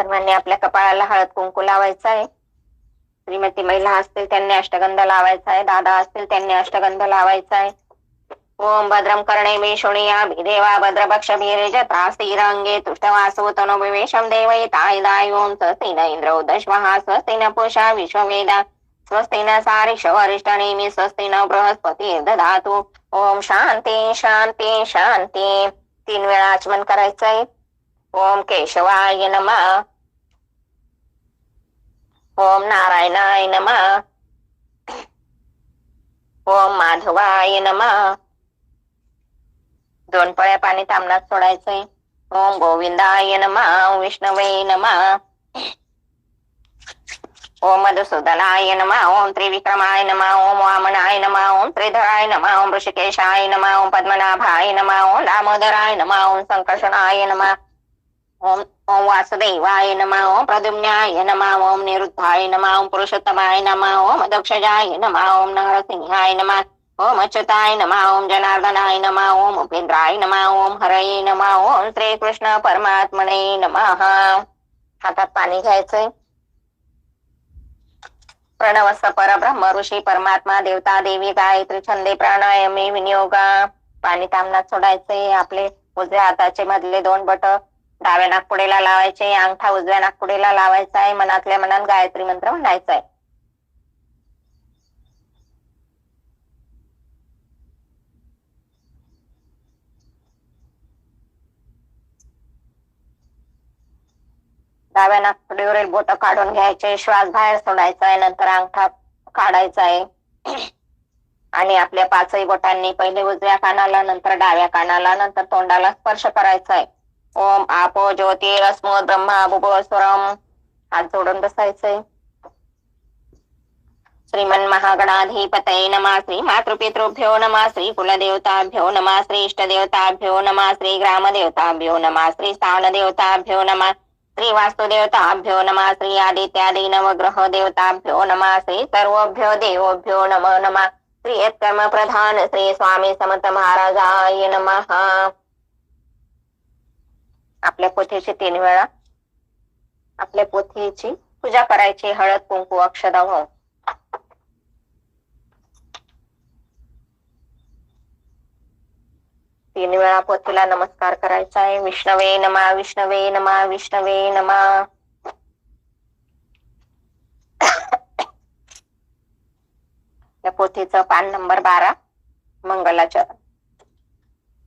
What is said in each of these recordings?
सर्वांनी आपल्या कपाळाला हळद कुंकू लावायचं आहे. श्रीमती महिला असतील त्यांनी अष्टगंध लावायचा आहे. दादा असतील त्यांनी अष्टगंध लावायचा आहे. ओम भद्रम कर्णे शृणुयामि देवा भद्रभक्षभिर्यजत्रा स्थिरंगे तुष्टवासो तनुविवेशं देवयिताय ओम स्वस्ति न इंद्रो दशमः स्वस्ति न पूषा विश्ववेदा स्वस्ति न सारिषवरिष्ठनेमि स्वस्ति न बृहस्पतिर्दधातु. ओम शांती शांती शांती. 3 वेळा आचमन करायचंय. ओम केशवाय नमः. ओम नारायणाय नमः. ओम माधवाय नमः. 2 पळ्या पाणी तामनात सोडायचंय. ओम गोविंदाय नमः. ओम विष्णवे नमः. ओम मधुसूदनाय नमः. ओम त्रिविक्रमाय नमः. ओम वामनाय नमः. ओम त्रिधराय नमः. ओम ऋषिकेशाय नमः. ओम पद्मनाभाय नमः. ओम दामोदराय नमः. ओम संकर्षणाय नमः. ओम ओम वासुदेवाय नमः. ओम प्रद्युम्नाय नमः. ओम निरुद्धाय नमः. ओम पुरुषोत्तमाय नमः. ओम दक्षजाय नमः. ओम नरसिंहाय नमः. ओम अच्युताय नमः. ओम जनार्दनाय नमः. ओम उपेंद्राय नमः. ओम हरये नमः. ओम श्रीकृष्ण परमात्मने नमः. हातात पाणी घ्यायचंय. प्रणवस्ස परब्रह्म ऋषी परमात्मा देवता देवी गायत्री छंदे प्राणायामे विनियोगा. पाणी तामनात सोडायचे. आपले उजव्या हाताचे मधले 2 बोट डाव्या नाकपुडीला लावायचे. अंगठा उजव्या नाकपुडीला लावायचा आहे. मनातल्या मनात गायत्री मंत्र म्हणायचा आहे. डाव्या नाकपुडीवरील बोट काढून घ्यायचे. श्वास बाहेर सोडायचा आहे. नंतर अंगठा काढायचा आहे आणि आपल्या 5ही बोटांनी पहिले उजव्या कानाला, नंतर डाव्या कानाला, नंतर तोंडाला स्पर्श करायचा आहे. ओम आपो ज्योतिरस्मो ब्रह्मा भुवस्वरम. हात जोडून बसायचंय. श्रीमन महागणाधिपतये नमः. श्री मातृपितृभ्यो नमः. श्री कुलदेवताभ्यो नमः. श्री इष्टदेवताभ्यो नमः. श्री ग्रामदेवताभ्यो नमः. श्री स्थानदेवताभ्यो नमः. श्री वास्तुदेवताभ्यो नमः. श्री आदित्यादि नवग्रह देवताभ्यो नमः. श्री सर्वभ्यो देवोभ्यो नमो नमः. श्री यत्कर्म प्रधान श्री स्वामी समर्थ महाराजाय नमः. आपल्या पोथीची 3 वेळा आपल्या पोथीची पूजा करायची. हळद कुंकू अक्षदा वाहून. तीन वेळा पोथीला नमस्कार करायचा आहे. विष्णवे नमः. विष्णवे नमः. विष्णवे नमः. या पोथीचं पान नंबर 12 मंगलाचरण.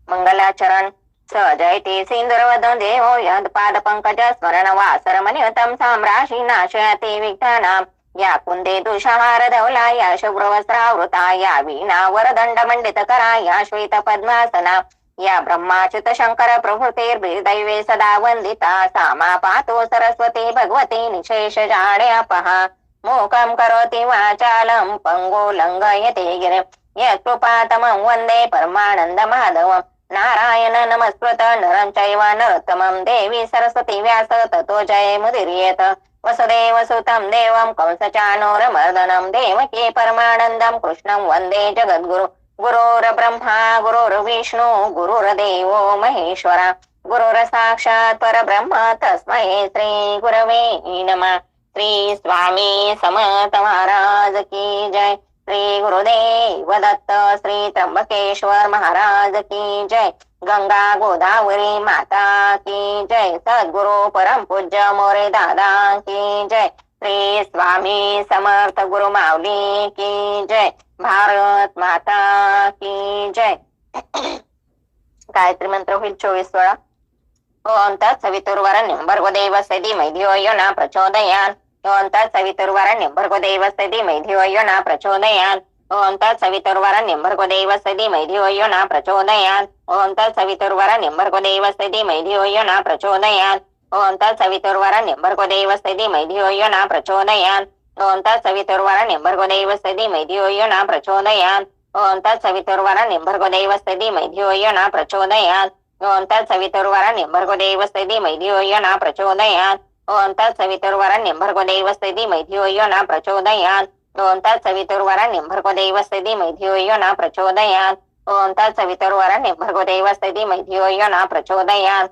मंगलाचरण. स जयते सिंदूरवदन देवो यद पाद पंकज स्मरण वासरमनियतं साम्राशी नाशयते विघ्नानां. या कुंदे दुषहार धवला. या शुभ्रवस्त्रावृता. या वीणा वरदंड मंडित करा. या श्वेत पद्मासना. या ब्रह्माच्युत शंकर प्रभृतेर्दैवे सदा वंदिता. सामा पातो सरस्वती भगवती निशेष जाड्यापहा. मूकं करोति वाचालं पंगो लंघयते गिरिं. यत्कृपातमं वन्दे परमानंद माधवं. नारायण नमस्कृत नरं चैव नरोत्तमं. देवी सरस्वती व्यास ततो जयमुदीरयेत. वसुदेव सुतं देवं कंसचाणूरमर्दनं. देवकी परमानन्दं कृष्णं वन्दे जगद्गुरु. गुरुर्ब्रह्मा गुरुर्विष्णु गुरुर्देवो महेश्वरा. गुरुर्साक्षात् परब्रह्म तस्मै श्री गुरवे नमः. श्री स्वामी समर्थ महाराज की जय. श्री गुरुदेव दत्त. श्री त्र्यंबकेश्वर महाराज की जय. गंगा गोदावरी माता की जय. सद्गुरु परम पूज्य मोरे दादा की जय. श्री स्वामी समर्थ गुरु माऊली की जय. भारत माता की जय. गायत्री मंत्र होईल 24 वेळा. ओम तत्सवितुर्वरेण्यं भर्गो देवस्य धीमहि धियो यो न प्रचोदयात्. ओम तत्सवितुर्वरेण्यं भर्गो देवस्य धीमहि धियो यो न प्रचोदयात्. ओम तत्सवितुर्वरेण्यं भर्गो देवस्य धीमहि धियो यो न प्रचोदयात्. ओम तत्सवितुर्वरेण्यं भर्गो देवस्य धीमहि धियो यो न प्रचोदयात्. ओम तत्सवितुर्वरेण्यं भर्गो देवस्य धीमहि धियो यो न प्रचोदयात्. ओम तत्सवितुर्वरेण्यं भर्गो देवस्य धीमहि धियो यो न प्रचोदयात्. ओम तत्सवितुर्वरेण्यं भर्गो देवस्य धीमहि धियो यो न प्रचोदयात्. ओम तत्सवितुर्वरेण्यं भर्गो देवस्य धीमहि धियो यो न प्रचोदयात्. ओम तत्सवितुर्वरेण्यं भर्गो देवस्य धीमहि धियो यो न प्रचोदयात्. ओम तत्सवितुर्वरेण्यं भर्गो देवस्य धीमहि धियो यो न प्रचोदयात्. ओम तत्सवितुर्वरेण्यं भर्गो देवस्य धीमहि धियो यो न प्रचोदयात्.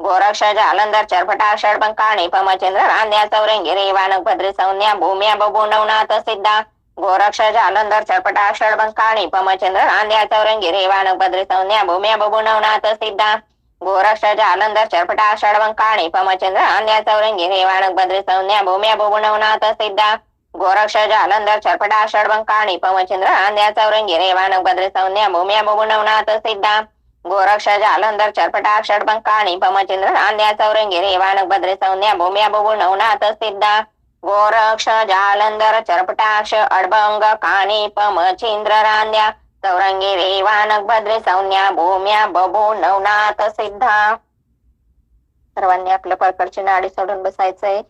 गोरक्ष जालंधर चरफटा षडबंकाणी पमचंद्र रांध्या चौरंगी रेवानक भद्री संज्ञा भूम्या बबू नवनाथ सिद्धा गोरक्ष जालंधर चरफटा षडबंकाणी पमचंद्र रांध्या चौरंगी रेवानक भद्री संज्ञा भूम्या बबू नवनाथ सिद्धा गोरक्ष जालंधर चरफटा षडबंकाणी पमचंद्र रांध्या चौरंगी रेवानक भद्री संज्ञा भूम्या बबू नवनाथ सिद्धा गोरक्ष जालंधर चरफटा षडबंकाणी पमचंद्र रांध्या चौरंगी रेवानक भद्री संज्ञा भूम्या बबू नवनाथ सिद्धा गोरक्ष जालंधर चरफटा षडबंकाणी पमचंद्र रांध्या चौरंगी रेवानक भद्री संज्ञा भूम्या बबू नवनाथ सिद्धा गोरक्ष जालंधर चरपटाक्ष अडबंग काणी पमचंद्र रांध्या चौरंगी रेवानक भद्री संज्ञा भूम्या बबू नवनाथ सिद्धा. सर्वांनी आपलं पळकडची नाडी सोडून बसायचंय,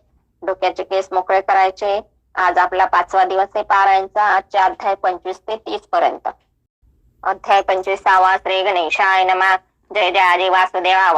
डोक्याचे केस मोकळे करायचे. आज आपला 5वा दिवस आहे पारायणचा. आजच्या अध्याय 25 ते 30 पर्यंत. अध्याय 25 श्री गणेशाय नमः. जय जय आजी वासुदेवा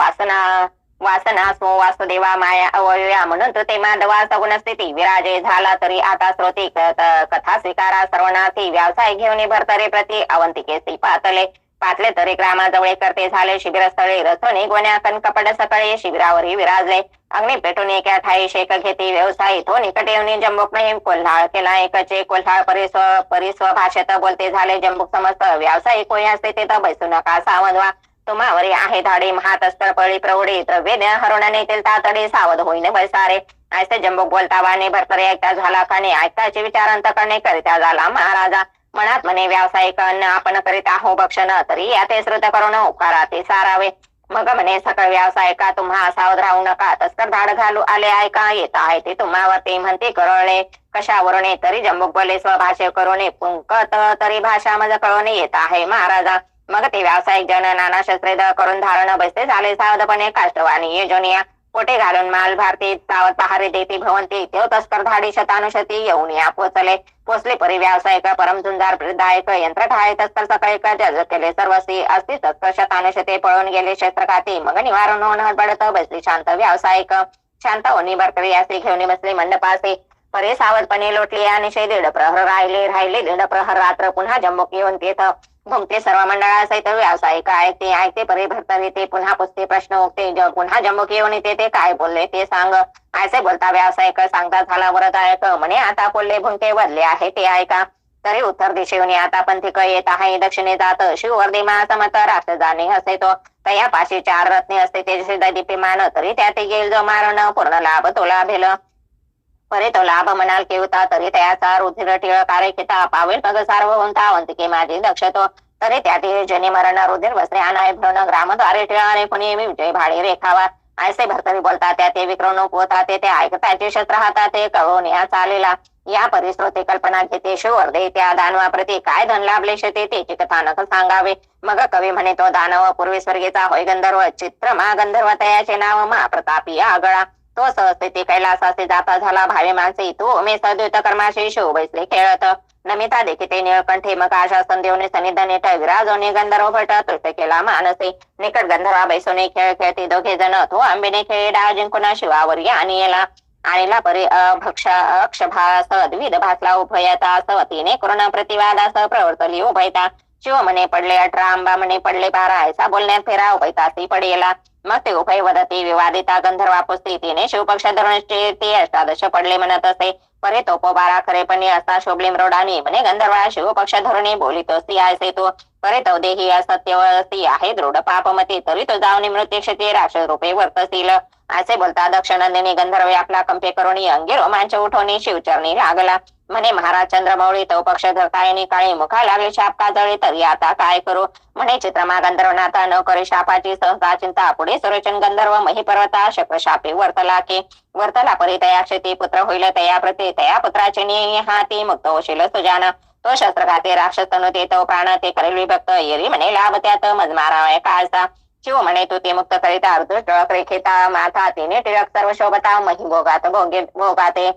वासना स्मो वासुदेवा माया अवयया म्हणून ते माधवा सगुण स्थिती विराजे झाला तरी आता श्रोती कथा स्वीकारा सर्वनाथी व्यवसाय घेऊन भरतरे प्रति अवंतिकेसी पातले तरी ग्रामाजवळे करते झाले शिबिरस्थळे रसणे गोण्या कनकपट सकाळी शिबिरावरही विराजले अग्नी पेटून एका ठाई शेक घेती व्यवसायी तो निकट येऊन जंबूक नाही कोल्हाळ केला एकचे कोल्हाळ परिस्व भाषेत बोलते झाले जंबूक समस्त व्यावसायिक कोणी असते ते तर बैसू नका सावधवा तुम्हावरी आहे धाडी महातस्तर पळी प्रौढी द्रव्य हरुण नेतील तातडी सावध होईन बैसारे ऐसे जंबूक बोलता वाने भरतरे ऐकता झाला काने ऐकताचे विचारांत करणे करिता झाला महाराजा मनात म्हणे व्यावसायिक आपण करीत आहो भक्षण तरी याते श्रुत करून उपकारा ते सारावे मग म्हणे सकळ व्यावसायिका तुम्हा सावध राहू नका तस्कर धाड घालू आले ऐका येत आहे ते तुम्हावर ते म्हणते करळले कशावरणे तरी जंबूक बोले स्वभाषे करून पुंकत तरी भाषा मज कळून येत आहे महाराजा मग ते व्यावसायिक जन नाना शस्त्रे करून धारण बसते झाले सावधपणे काष्टवाणी योजनिया पोटे घालून माल भारती सावध पहारे देती भवंती तेव तस्कर धाडी शतानुशती येऊन या पोचले परी व्यावसायिक परम झुंजार दायक यंत्र ठाय तस्कर सकाळी जज केले सर्वसी असती तस्कर शतानुशते पळून गेले शस्त्रघाती मग निवारण होऊन हडबडत बसली शांत व्यावसायिक शांत होणी भरकरी असे घेऊन बसले मंडपासे परे सावधपणे लोटले आणि 1.5 प्रहर राहिले 1.5 प्रहर रात्र पुन्हा जंबूक येऊन तेथ घुमते सर्व मंडळासहित व्यावसायिक ऐकते परे भरतरे ते पुन्हा पुसते प्रश्न उगते पुन्हा जंबूक येऊन ते काय बोलले ते सांग ऐसे बोलता व्यावसायिक सांगता झाला वरदायक म्हणे आता बोलले भुंके वरले आहे ते ऐका तरी उत्तर दिशेने आता पंथिक येत आहे दक्षिणे जात शिववर्दी समत राक्षसाने असे तो तयापाशी 4 रत्ने असते ते दीप्यमान तरी त्यात येईल जो मारण पूर्ण लाभ तो लाभेल परे तो लाभ म्हणाल केवता तरी त्याचा रुधिर टिळकारे किता पावेल मग सार्वभौमता अवंतिके माझी दक्षतो तरी त्यातील जनी मरण रुधिर वस्त्रे अनाय भ्रण ग्रामद्वारे टिळारे कुणी विजय भाडे रेखावा ऐसे भरतरी बोलता त्या ते विक्रमणूक होता ते ऐकताचे शस्त्र हातात ते कळून या चालेला या परिस्रोते कल्पना घेते शिवर्दे त्या दानवाप्रती काय धन लाभले शेते त्याची कथानक सांगावे मग कवी म्हणे तो दानव पूर्वी स्वर्गीचा होय गंधर्व चित्रमा गंधर्व तयाचे नाव महाप्रतापी आगळा तो सहस्ते कैलासाचे जाता झाला भावे माणसे तो मे सद्युत कर्माशी शिव बैसले खेळत नमिता देखिते निळकंठे मग आशासन देवने सनिधने विराजोने गंधर्व भट तृष्ट केला मानसे निकट गंधर्वा बैसोने खेळ खेळते दोघे जण तो आंबेने खेळ डाळ जिंकुना शिवावर आणला परी अक्षभास द्विध भासला उभयता सवतीने करुणा प्रतिवादास प्रवर्तली उभयता शिव म्हणे पडले 18 आंबा म्हणे पडले 12 ऐसा बोलण्यात फेरा उभयतासी पडेला मग ते उभय वदती विवादिता गंधर्वा पुस्ती तिने शिवपक्ष धरून ते 18 पडले म्हणत असे परे तो 12 खरेपणी असा शोभले मृडानी म्हणे गंधर्वा शिवपक्ष धरुणी बोलितोसी ऐसे तो परे तो देही असत्यवती आहे दृढ पापमती तरी तो जाऊन मृत्युक्षते राक्षस रूपे वर्तशील असे बोलता दक्षिणंदिनी गंधर्वे आपला कंपे करून अंगी रोमांच उठवणी शिवचरणी लागला म्हणे महाराज चंद्रमौळी तो पक्ष धरतायनी काळी मुखा लागले शाप काजळी तरी आता काय करू म्हणे चित्रमा गंधर्वनाथा न करे शापाची सहसा चिंता पुढे सुरेचन गंधर्व मही पर्वता शक्र शापे वर्तला परी तया क्षती पुत्र होईल तया प्रती तया पुत्राचे निय हाती मुक्त होशील सुजान तो शस्त्रघाते राक्षस तनु ते तो प्राण ते करेल विभक्त येरी म्हणे लाभ त्यात मजमारावय काळचा शिव म्हणे तू ते मुक्त करिता अर्ध टिळक रेखेता माथा तिने टिळक सर्व शोभता मही भोगाते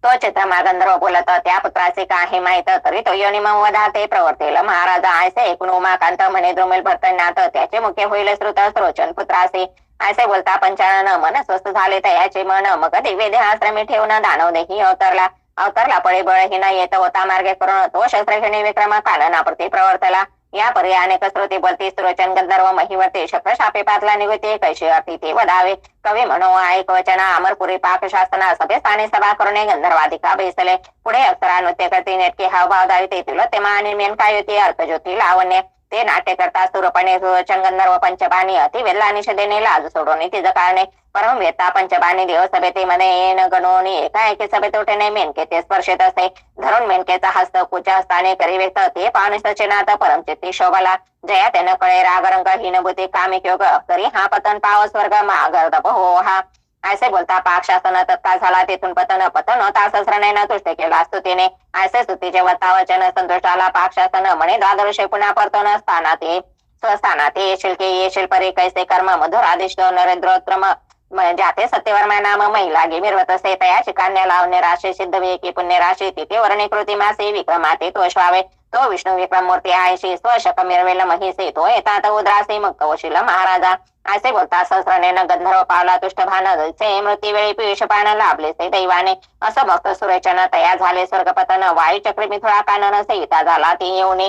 तो चित्रमा गंधर्व बोलत त्या पुत्राचे काय माहित तरी तो योनिमवधाते प्रवर्तेल महाराजा ऐसे ऐकून उमाकांत म्हणे द्रुमिल भरतनाथ त्याचे मुख्य होईल श्रुत स्रोचन पुत्रासे ऐसे बोलता पंचानन मन स्वस्थ झाले तयाचे मन मग दिव्य देहाश्रमी ठेवून दानव देही अवतरला पळे बळहीन येत होता मार्गे करून तो शस्त्रघेणी विक्रम कालनाप्रती प्रवर्तला या परी अनेक श्रुती बोलती सुरोचन गंधर्व महिवर्ती शक्र शापे पातला निघते कैशी अर्थी ते वदावे कवी म्हणो ऐक वचना अमरपुरी पाकशास्त्रा सभेस्थानी सभा करुणे गंधर्वाधिका बैसले पुढे अक्षरा नृत्य करती नेटके हावभाव दावी ते तिलोत्तमा आणि मेनका युती अर्थज्योती लावण्य ते नाट्य करता सुरपणे सुरोचन गंधर्व पंचबाणी अति वेल्ला निषेधेने लाज सोडून तिज कारणे परम वेता पंचबाणी देव सभेतीमध्ये येण गणोनी एकाएकी सभेत उठेने मेनके ते स्पर्शित असे धरून मेनकेचा हस्त कुच्या हस्ताने करी व्यक्त ते पावनी सचिनात परमचित्ती शोभला जया त्यानं कळे रागरंग हीनभूती कामिक योग तरी हा पतन पाव स्वर्ग मागर्दप हो हा ऐसे बोलता पाक शासन तत्काळ झाला तेथून पतन पतन होता सहस्रनेनं तुष्ट केला स्तुतीने ऐसे स्तुतीचे वतावचन संतोषाला पाक शासन म्हणे द्वादशे पुन्हा परतोन स्थानात ये स्वस्थानात येशील की येशील परी कैसे कर्म मधुर आदिष्ट नरेंद्रोत्रम जाते सत्यवर्मा नाम महिला गे मिरवत असे तया शिकान्या लावणे राशी सिद्ध विकी पुण्य राशी तिथे वर्णे कृती मासे विक्रमाते तो श्वावे तो विष्णू विक्रम मूर्ती आयशी स्वशक मिरवेल महिसे तो येतात उद्रासे मग कौशील महाराजा असे बोलता सहस्रनेनं गंधर्व पावला तुष्टभान जैसे मृत्यूवेळी पियुषपान लाभले से दैवाने असं भक्त सुरेचन तया झाले स्वर्गपतन वायू चक्री मिथुळा कानन सहिता झाला ती येऊने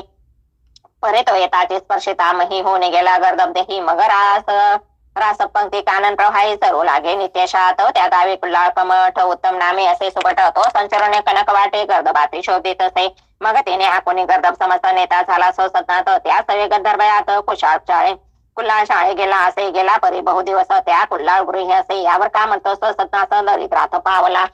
परे तो येताची स्पर्शिता मही होणे गेला गर्दब्देही मग रास पंक्ती कानन प्रवाही सरू लागे नित्यशात त्या गावी कुल्लाळ कमठ उत्तम नामे असे सुबट तो संचरणे कनक वाटे गर्दबाती शोधित असे मग तिने हा कोणी गर्दब समस्त नेता झाला ससज्ञात त्या सवे गंधर्वयात कुशाळ शाळे कुल्लाळ शाळे गेला असे गेला परी बहुदिवस त्या कुल्लाळ गृही असे यावर का म्हणतो ससज्ञात दरिद्रात पावला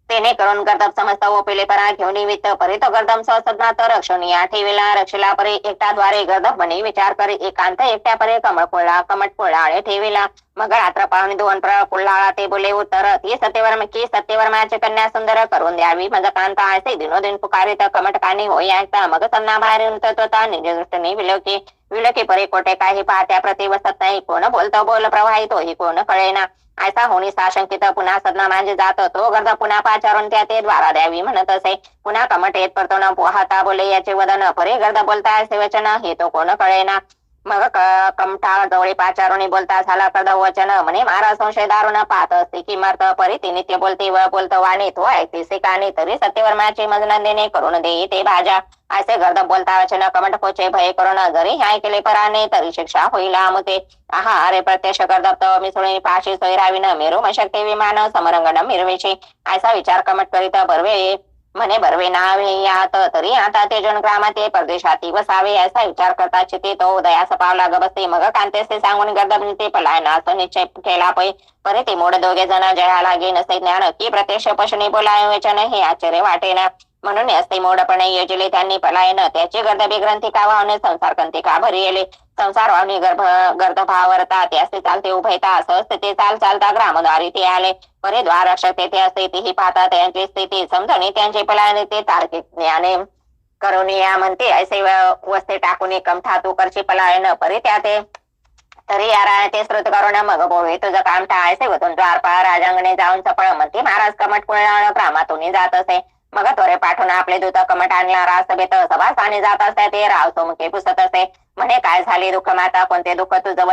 तेने करून गर्दब समस्त ओपिले परा घेऊन वित्त परी तो गर्दम ससज्ञात रक्षणीया ठेविला रक्षिला परी एकटाद्वारे गर्दब म्हणे विचार करी एकांत एकट्या परी कमट कुळाळे ठेविला मग रात्र पाहुणे दोन कुल्लाळा ते बोले उत्तर ती सत्यवर्माची कन्या सुंदर करून द्यावी मज कांता असे दिनोदिन पुकारित कमट कानी होई ऐकता मग सन्ना बाहेर तत्वता निज दृष्टीने विलोकी परी कोटे काही पाहत्या प्रति वसत नाही कोण बोलतो बोल प्रवाही तोही कोण कळेना ऐसा होणी साशंकित पुन्हा सदना माझे जात तो गर्द पुन्हा पाचारून त्या ते द्वारा द्यावी म्हणत असे पुन्हा कमट येत परतो न पोहाता बोले याचे वदन परे गर्द बोलता असे वचन हे तो कोण कळेना मग कमठाळ जवळी पाचारुणी बोलता झाला कर्द वचन म्हणे महाराज संशय दारुण पाहत असते किमर्थ परी ती नित्य बोलते व बोलतो वाणी तो ऐकते कानी तरी सत्यवर्माची मजनंदिने करून देई ते भाजा असे गर्द बोलता वचन कमट पोचे भय करून जरी ऐकले पराने तरी शिक्षा होईल आमुते आहा अरे प्रत्यक्ष गर्दप मिसळून पाशी सोयराविन मेरू मशक्ती विमान समरंगण मिरवेची असा विचार कमट करीत बर्वे म्हणे बर्वे नावे यात तरी आता ते जन ग्रामात परदेशाती वसावे असा विचार करता चिते तो उदयास पावला गबसते मग कांतेसे सांगून गर्दब ते पलायना असं निश्चय केला पै परे ते मोड दोघे जण जया लागे नसे ज्ञान की प्रत्यक्ष पशुनी बोलाय वचन हे आश्चर्य वाटेना म्हणून असते मोडपणे योजले त्यांनी पलायन त्याची गर्दबी ग्रंथी का वाहने संसार कंती का भरी येले संसार वावणी गर्दभावरता ते असे चालते उभयता सहज ते चालता ग्रामद्वारी ते आले परे द्वार रक्षक तेथे असते तीही पाहता त्यांची स्थिती समजणे त्यांचे पलायन ते तार्किक ज्ञाने करून या म्हणते असे वस्ते टाकून कमठा तू करची पलायन परे त्या ते तरी या रायाचे श्रुत करून मग बोलवे तुझं काम टाळायचे व तुमच्या आरपार राजांगणे जाऊन सफळ म्हणते महाराज कमट कुळाळ प्रामातून जात असे मग त्वरे पाठवून आपले दूत कमट आणला रासभेत सभास्थानी जात असता ते राव सोमके पुसत असे म्हणे काय झाले दुःख माता कोणते दुःख तुझं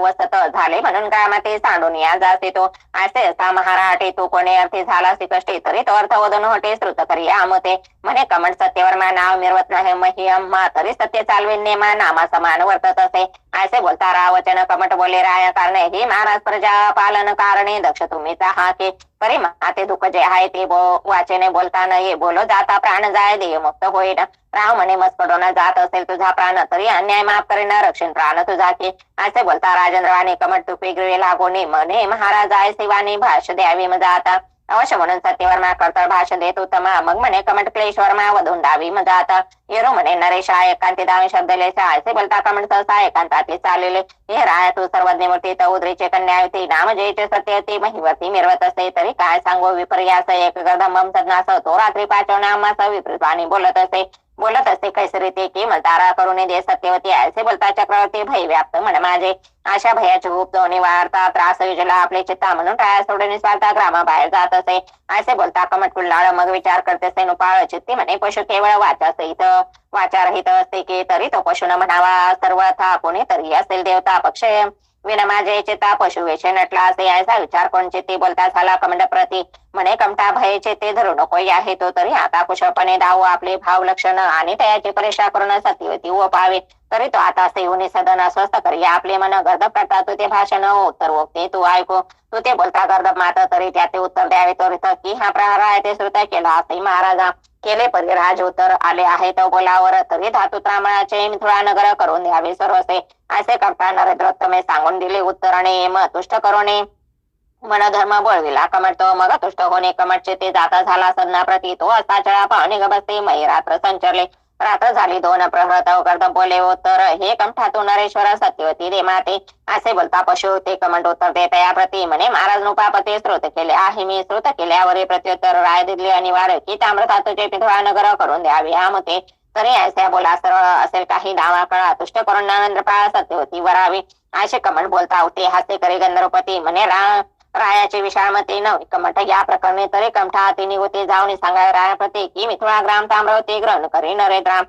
वसत झाले म्हणून काय माते सांडून या जासे तो असे असा महाराटे तू कोणी अर्थी झाला कष्टी तरी तो अर्थ वदन होते श्रुत करी आमते म्हणे कमट सत्यवर्मा नाव मिरवत नाही महिमा तरी सत्य चालवे नेमा नामा समान वर्तत असे असे बोलता रावचन कमट बोले राया कारणे ही महाराज प्रजा पालन कारणे दक्ष तुम्हीच आहात परी माते दुःख जे आहे ते वाचेने बोलता न ये बोलो जाता प्राण जाय देय मुक्त होईन राव म्हणे मस्कडोन जात असेल तुझा प्राण तरी अन्याय माफ करेन रक्षण प्राण तुझा की असे बोलता राजेंद्रवाणी कमट तुपी गिळे लागोने म्हणे महाराज आय शिवानी भाष्य द्यावी मजा आता अवश्य म्हणून सत्यवर्मा कर्तळ भाष्य देत उत्तमा मग म्हणे कमट क्लेशवर्मा वधून दावी मजा आता येरो म्हणे नरेशा एकांती दावी शब्दलेशा असे बोलता कमट सहसा एकांताती चाललेले हे राय तू सर्वज्ञ मूर्ती तौद्रीचे कन्या होती नाम जयचे सत्य ती महिवती मिरवत असे तरी काय सांगो विपर्यास एक गर्दंबम सदनास तो रात्री पाचवण्या आम्हास विपरीतवाणी बोलत असते कैसरी ते की मलतारा करून दे सत्यवती असे बोलता चक्रवर्ती भय व्याप्त म्हण माझे अशा भयाचे रूप दोन्ही वार्ता त्रास विजला आपले चित्ता म्हणून काय सोडून निस्वार्था ग्रामाबाहेर जात असे असे बोलता कमट कुल्लाळ मग विचार करते से नुपाळ चित्ती म्हणे पशु केवळ वाचारहित असते की तरी तो पशु न म्हणावा सर्वथा कोणी तरी असेल देवता पक्ष विन माझे चित्ता पशु वेशे नटला असे ऐसा विचार कोण चित्ती बोलता झाला कमंड प्रती म्हणे कमटा भयचे ते धरू नको या हेतू तरी आता कुशलपणे धावू आपले भाव लक्षण आणि तयाची परीक्षा करून सत्यवती व पावे तरी तो आता सेवनी सदन अस्वस्थ करी आपले मन गर्दप करता तू ते भाषण उत्तर वक्ते तू ऐकू तू ते बोलता गर्दप माता तरी त्या ते उत्तर द्यावे त्वरित की हा प्रहार आहे ते श्रुत केला असे महाराजा केले परी राज उत्तर आले आहे तो बोलावर तरी धातू त्रामणाचे मिथुळा नगर करून द्यावे सर्वसे असे करता नरेंद्रोत्तमे सांगून दिले उत्तराने म तुष्ट करोने मन धर्म बोलविला कमट तो मग तुष्ट होणे कमटचे ते जाता झाला सदना प्रती तो असा चळा पाहुणे गबसते मै रात्र संचरले रात्र झाली दोन प्रहृत गर्द बोले उत्तर हे कमठातू नरेश्वर सत्यवती दे माते असे बोलता पशु ते कमंड उत्तर देत या प्रती म्हणे महाराज नुपापते श्रोत केले आहे मी श्रोत केल्यावर प्रत्युत्तर राय दिले अनिवार्य की ताम्रधातूचे पिथोळा नगर करून द्यावे आमते तरी ऐसा बोला सरळ असेल काही डावा कळा तुष्ट करून नरेंद्रपाळ सत्यवती वरावी असे कमंड बोलता होते हास्य करे गंधर्वपती म्हणे रायाचे विशाळमते न कमठ या प्रकरणी तरी कमठा ते निगोते जाऊन सांगा रायाप्रती की मिथुळा ग्राम ताम्रवती ग्रहण करी नरेंद्र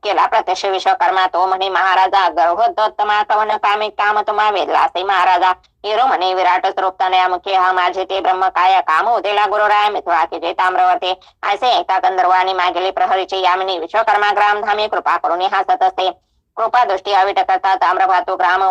केला प्रत्यक्ष विश्वकर्मा तो म्हणे महाराजा गर्भोत्तमा कवन कामे काम तुम्हा वेदला असे महाराजा हिरो म्हणे विराट स्वरूपताने मुखे हा माझे ते ब्रह्म काय काम उदेला गुरुराय मिथुळा की जे ताम्रवते असे एका गंधर्वानी मागेली प्रहरीची यामिनी विश्वकर्मा ग्राम धामी कृपा करून हसत असते कृपा दृष्टी अविट करता ताम्रभातू ग्राम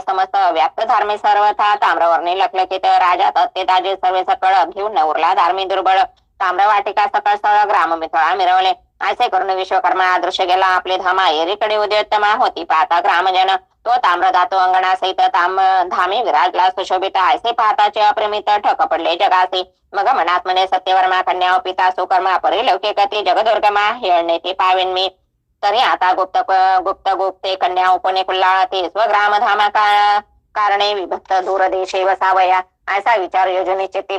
समस्त व्याप्त धार्मिक सर्वथा ताम्रवर्णी लखलखित राजा तत्ते ताजे सर्वे सकळ घेऊन न उरला धार्मी दुर्बळ ताम्रवाटिका सकळ स्थळ ग्राम मिथळा मिरवले असे करून विश्वकर्मा अदृश्य गेला आपले धामा एरीकडे उद्योत्तमा होती पाहता ग्रामजन तो ताम्रधातू अंगणा सहित धामी विराजला सुशोभित असे पाहताचे अप्रमित ठक पडले जगासे मग मनात म्हणे सत्यवर्मा कन्या पिता सुकर्मा परिलौकिकते जगदुर्गमा हेळणे ते पावेन मी तरी आता गुप्ते कन्या उपने कुल्लाळ ते स्वग्राम धामा कारणे विभक्त दूरदेशे वसावया असा विचार योजनेचे ते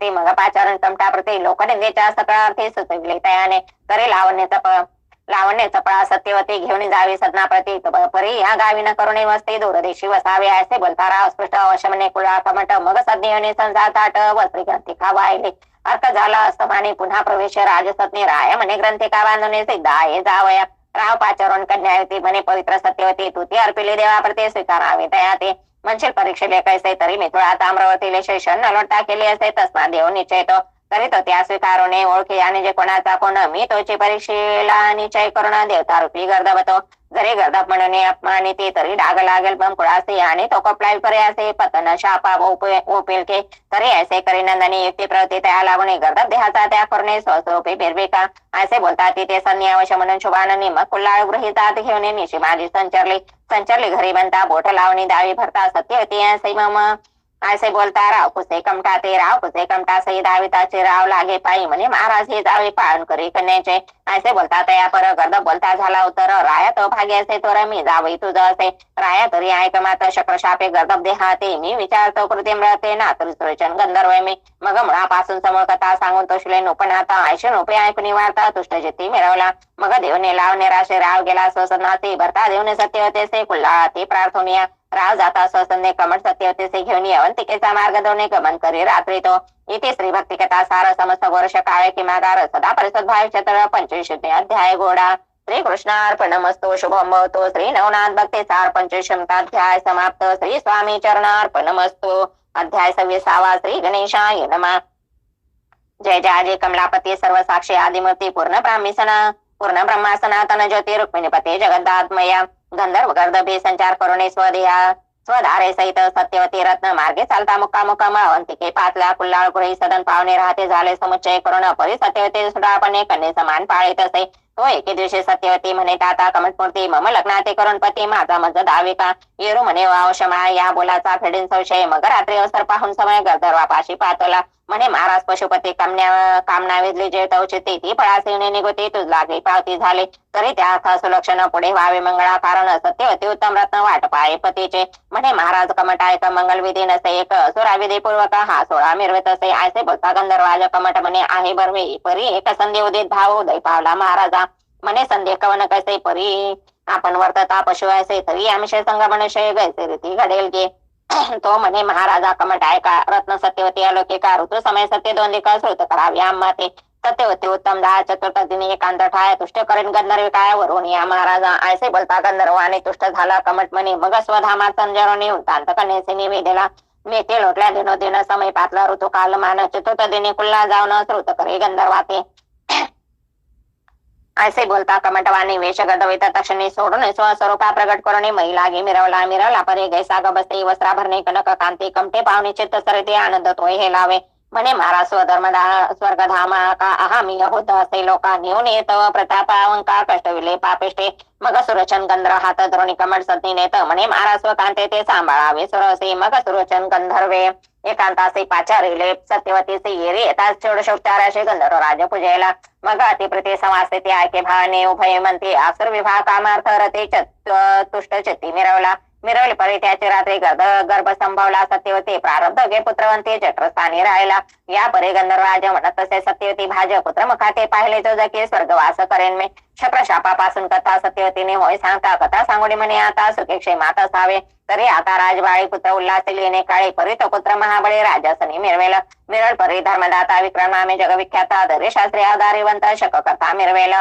मग पाचारण कमटा प्रति लोकनिंदेच्या सकळार्थी सुचविले तयाने तरी लावण्य चपळा सत्यवती घेऊन जावी सदना प्रती परी या गावी न करुणे वस्ते दूरदेशी वसावे असे बोलता राव स्पष्ट अवशमने कुळा कमट मग सज्ञ संसार ताट वस्त्री ग्रंथिका वाहिले अर्थ झाला असमाने पुन्हा प्रवेश राजसत्नी राय म्हणे ग्रंथिका बांधणे सिद्ध आहे जावया राव पाचारण कन्यावती म्हणे पवित्र सत्यवती तू ती अर्पिले देवाप्रती स्वीकारावे तया ते म्हणशील परीक्षेले कैसे तरी मिथुळा ताम्रवतीले शैशन न लोटा केले असे तस्मा देव निश्चयतो तरी तो त्या स्वीकारोने ओळखी आणि जे कोणाचा कोण मी तोची परीक्षेला निश्चय करून देवता रूपी गर्दवतो जरी गर्दप म्हणणे अपमानिते तरी डाग लागेल पण कुळासे आणि तो कपलाय करे असे पतन शापा ओपेल के तरी ऐसे करी नंदनी युक्ती प्रवृत्ती त्या लागून गर्दप देहाचा त्या करणे स्वस्वरूपी फिरवे का असे बोलतात तिथे सन्यावश म्हणून शुभाननी मग कुल्लाळ गृहितात घेऊन निशी माझी संचरली घरी बनता बोट लावणी दावी भरता सत्यवती असे मम असे बोलता राव कुसे कमटा ते राव कुसे कमटा सई दाविताचे राव लागे पायी म्हणे महाराज हे जावे पाळण करी कन्याचे असे बोलता तया पर गर्द बोलता झाला उतर राया तो भाग्य असे तर मी जावई तुझं असे राया तरी ऐक मात शक्रशापे गर्दप देहाते मी विचारतो कृती मिळते ना तरी सुरेचन गंधर्व मी मग मुळापासून समोर कथा सांगून तोशले नोपण आता ऐशी नोपे ऐकून वार्ता तुष्ट जिती मिळवला मग देवने लाव निराशे राव गेला स्वसनाते भरता देवने सत्यवते से कुल्ला ते प्रार्थनिया राव जाता स्वसंदे कमट सत्यवतेसे घेऊन अवंतिकेचा मार्ग दोने गमन करी रात्री तो इथे श्री भक्ती कथा सार समस्त वर्ष काळे किमागार सदा परिषद भाव क्षेत्र 25 अध्याय गोडा श्री कृष्णार्पणमस्तु शुभम भवतु श्री नवनाथ भक्ती सार 25 अध्याय समाप्त श्री स्वामी चरणार्पणमस्तु अध्याय 26 श्री गणेशाय नमः जय जय कमलापती सर्व साक्षी आदिमूर्ती पूर्ण ब्रह्मा सनातन ज्योती रुक्मिणीपती जगदात्मया गंधर्व गर्दभे संचार करुणे स्वधारे सहित सत्यवती रत्न मार्गे चालता मुक्कामुक्काम अवंतिके पाचला कुल्लाळ गृही सदन पावणे राहते झाले समुच्चय करून परी सत्यवती सुडापणे कन्ये समान पाळीत असे तो एके दिवशी सत्यवती म्हणे ताता कमटमूर्ती मम लग्नाते करून पती माझा मज दावे का येरू म्हणे वावशमा या बोलाचा फेडीन संशय मग रात्री अवसर पाहून समय गंधर्वापाशी पातवला म्हणे महाराज पशुपती कामना वेधली जे तवचिती ती पळासिवणे निगोती तुझ लागली पावती झाले तरी त्या अर्था सुलक्षण पुढे व्हावे मंगळा कारण सत्यवती उत्तम रत्न वाट पाळे पतीचे म्हणे महाराज कमट ऐक मंगलविधी नसे एक सुराविधी पूर्वक हा सोळा मिरवत असे ऐसे बोलता गंधर्वाज कमट म्हणे आहे बरवे परी एक संधी उदित भाव उदय पावला महाराजा म्हणे संधी कवन कैसे परी आपण वर्तता पशु ऐसे तरी आमिषय संग मनुष्य गैसे रीती घडेल गे तो म्हणे महाराजा कमट ऐका रत्न सत्यवती अलौकिका ऋतू समय सत्य दोन दिका श्रुत करावी आम्हा ते सत्यवती उत्तम 10 चतुर्थीने एकांत ठाय तुष्ट करेन गंधर्व काय वरून या महाराजा ऐसे बोलता गंधर्वाने तुष्ट झाला कमट म्हणे मग स्वधामात संजरोने उतांत कन्येचे निवेदेला मेथे लोटल्या दिनोदिन समय पातला ऋतू कालमान चतुर्थ दिनी कुल्ला जाऊन श्रुत करे गंधर्वाते. असे बोलता कमटवाणी वेश गदवित तक्षणी सोडून स्वस्वरूपा प्रगट करून महिला गे मिरवला मिरवला परे गैसा गबसते वस्त्राभरणे कनक कांती कमटे पाहुणे चित्त सरते आनंद तोय हे लावे. म्हणे महाराज स्वधर्मदा स्वर्गधामा का अहामी होत असे लोका नेऊन येत प्रतापावंका कष्टविले पापिष्टे मग सुरचन गंधर्व हात द्रोणी कमट सती नेत. म्हणे महाराज स्वकांते ते सांभाळावे सुरसे मग सुरचन गंधर्वे एकांतासे पाचारिले सत्यवतीचे येरी येताच षोडशोपचाराशे गंधर्व राज पूजेला. मग अतिप्रती समासते ते ऐके भाने उभय म्हणते आसुर विभाग कामार्थ रते तुष्ट चित्ती मिरवला. मिरवली परी त्याची रात्री गर्भ संभवला. सत्यवती प्रारब्ध गे पुत्रवंती जठरस्थानी राहिला. या परी गंधर्वराज म्हणत तसे सत्यवती भाज पुत्र मुखाते पाहिले जो जकी स्वर्गवास करेन मी. शक्रशापापासून कथा सत्यवतीने होय सांगता कथा सांगोडी म्हणे आता सुखे क्षेमात असावे. तरी आता राजबाळी पुत्र उल्हास लेणे काळी परी तो पुत्र महाबळी राजासनी मिरवेल. मिरळ परी धर्मदाता विक्रमामे जगविख्याता धरे शास्त्री आधारिवंत शक कथा मिरवेल.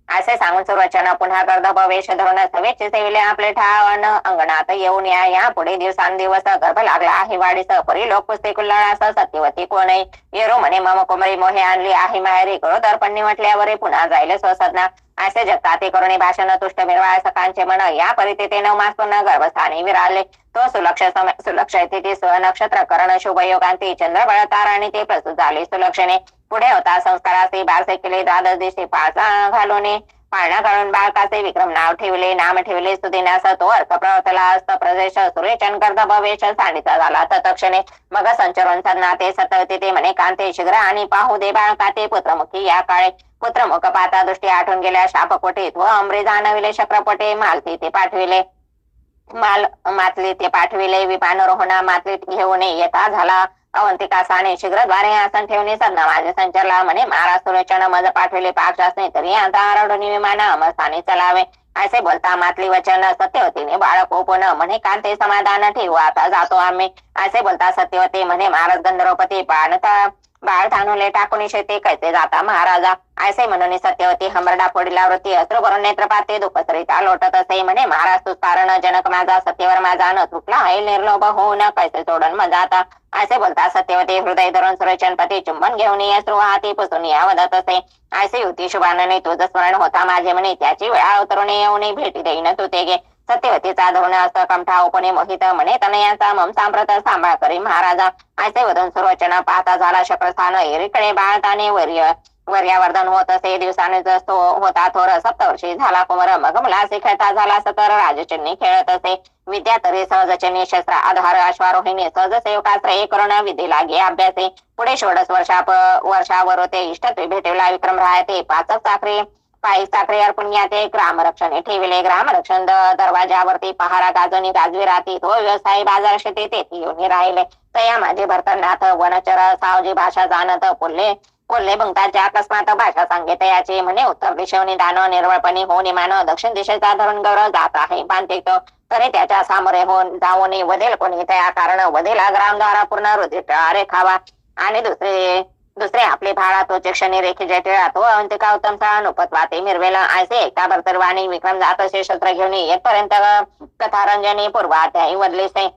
असे सांगून सुरचना पुन्हा गर्दभ वेश धरून सवेचे सेविले आपले ठावन अंगणात येऊन या पुढे दिवसांदिवस गर्भ लागला आहे वाढीस. परी लोक पुसते कुल्लाळास सत्यवती कोणी येरो म्हणे मम कुमरी मोहे आणली आहे माहेरी करो दर्पण म्हटल्यावर पुन्हा जाईल स्वसदना. असे जगता ते करुणी भाषण तुष्ट मिरवाळ सकांचे मन या परिस्थिती 9 मास पुन्हा गर्भस्थानी विराले. तो सुलक्ष तिथी नक्षत्र करण शुभ योगांती चंद्रबळ ताराने ते प्रस्तुत झाले सुलक्षणे. पुढे होता संस्काराचे बारसे केले द्वादश दिवशी पाळसा घालून पाळणा काढून बाळकाचे विक्रम नाव ठेवले नाम ठेवले सुदिनास तो अर्थ प्रवर्तला असत प्रदेश सुरेचन गर्दभ वेश सांडिता झाला तत्क्षणे. मग संचरण सदना ते सतवते ते म्हणे कांते शीघ्र आणि पाहू दे बाळकाते पुत्रमुखी या काळे. पुत्रमुख पाता दृष्टी आठवून गेल्या शापकोटीत व अमरे जाणविले शक्रपटे मालती ते पाठविले मातली ते पाठविले. विमानरोहणा मातलीत घेऊन येता झाला अवंतिका साने शीघ्रद्वारे आसन ठेवणे सदना माझे संचरला. म्हणे महाराज सुलोचन मज पाठविले पाक्षासने तरी आता आरडून विमान अमरस्थानी चलावे. असे बोलता मातली वचन सत्यवतीने बाळक ओपून म्हणे कांते समाधान ठेवू आता जातो आम्ही. असे बोलता सत्यवती म्हणे महाराज गंधर्वपती बाळ तानुले टाकून शेते कैसे जाता महाराजा. असे म्हणून सत्यवती हमरडा फोडीला वृत्ती अश्रू भरून नेत्रपाते दुःखसरिता लोटत असे. म्हणे महाराज तू कारण जनक माझा सत्यवर माझा न तुटला आहे निर्लोभ होऊन कैसे सोडून मजाता. असे बोलता सत्यवती हृदय धरून सुरचनपती चुंबन घेऊन अश्रू हाती पुसून या वदत असे. असे युती शुभानने तुझ स्मरण होता माझे म्हणे त्याची वेळा अवतरून येऊन भेटी देईन तू ते गे. सत्यवतीचा धरून असत कंठा ओपणे मोहित म्हणे तनयाचा मम सांप्रत सांभाळ करी महाराजा. असे वदन सुरचना पाहता झाला शक्रस्थान एरीकडे बाळताने वर्यावर्धन होत असे. दिवसाने जसो होता थोर सप्तवर्षी झाला कुमर मग मुलासी खेळता झाला सतर राजचिन्नी खेळत असे. विद्या तरी सहजचिन्नी शस्त्र आधार अश्वारोहिणी सहज सेवकाश्रय करून विधी लागे अभ्यासे. पुढे 16 वर्षावर ते इष्टत्वे भेटवला विक्रम राहते 5 चाकरी अर्पण याते ग्रामरक्षणे ठेविले. ग्रामरक्षण दरवाजावरती पहारा गाजवणी गाजवी राहती. तो व्यवसाय बाजार शेती तेथे येऊन राहिले. तया माझे भरतनाथ वनचर सावजी भाषा जाणत कोल्हे बंगताच्या अकस्मात भाषा सांगेत याचे म्हणे उत्तर दिशेने दान निर्वळपणी होऊन मान दक्षिण दिशेचा धरून गौरव जात आहे पांतिक. तरी त्याच्या सामोरे होऊन जाऊन वदेल कोणी त्या कारण वदेला ग्रामद्वारा पूर्ण रुधिर रेखावा. आणि दुसरे आपले भाळा तो चक्षणी रेखीचे टिळा तो अंतिका उत्तम अनुपत्वाते मिरवेला. असे एकटा भरतरवाणी विक्रम जात असे शस्त्र घेऊन येतपर्यंत कथारंजनी पूर्वाध्यायी वदलेसे.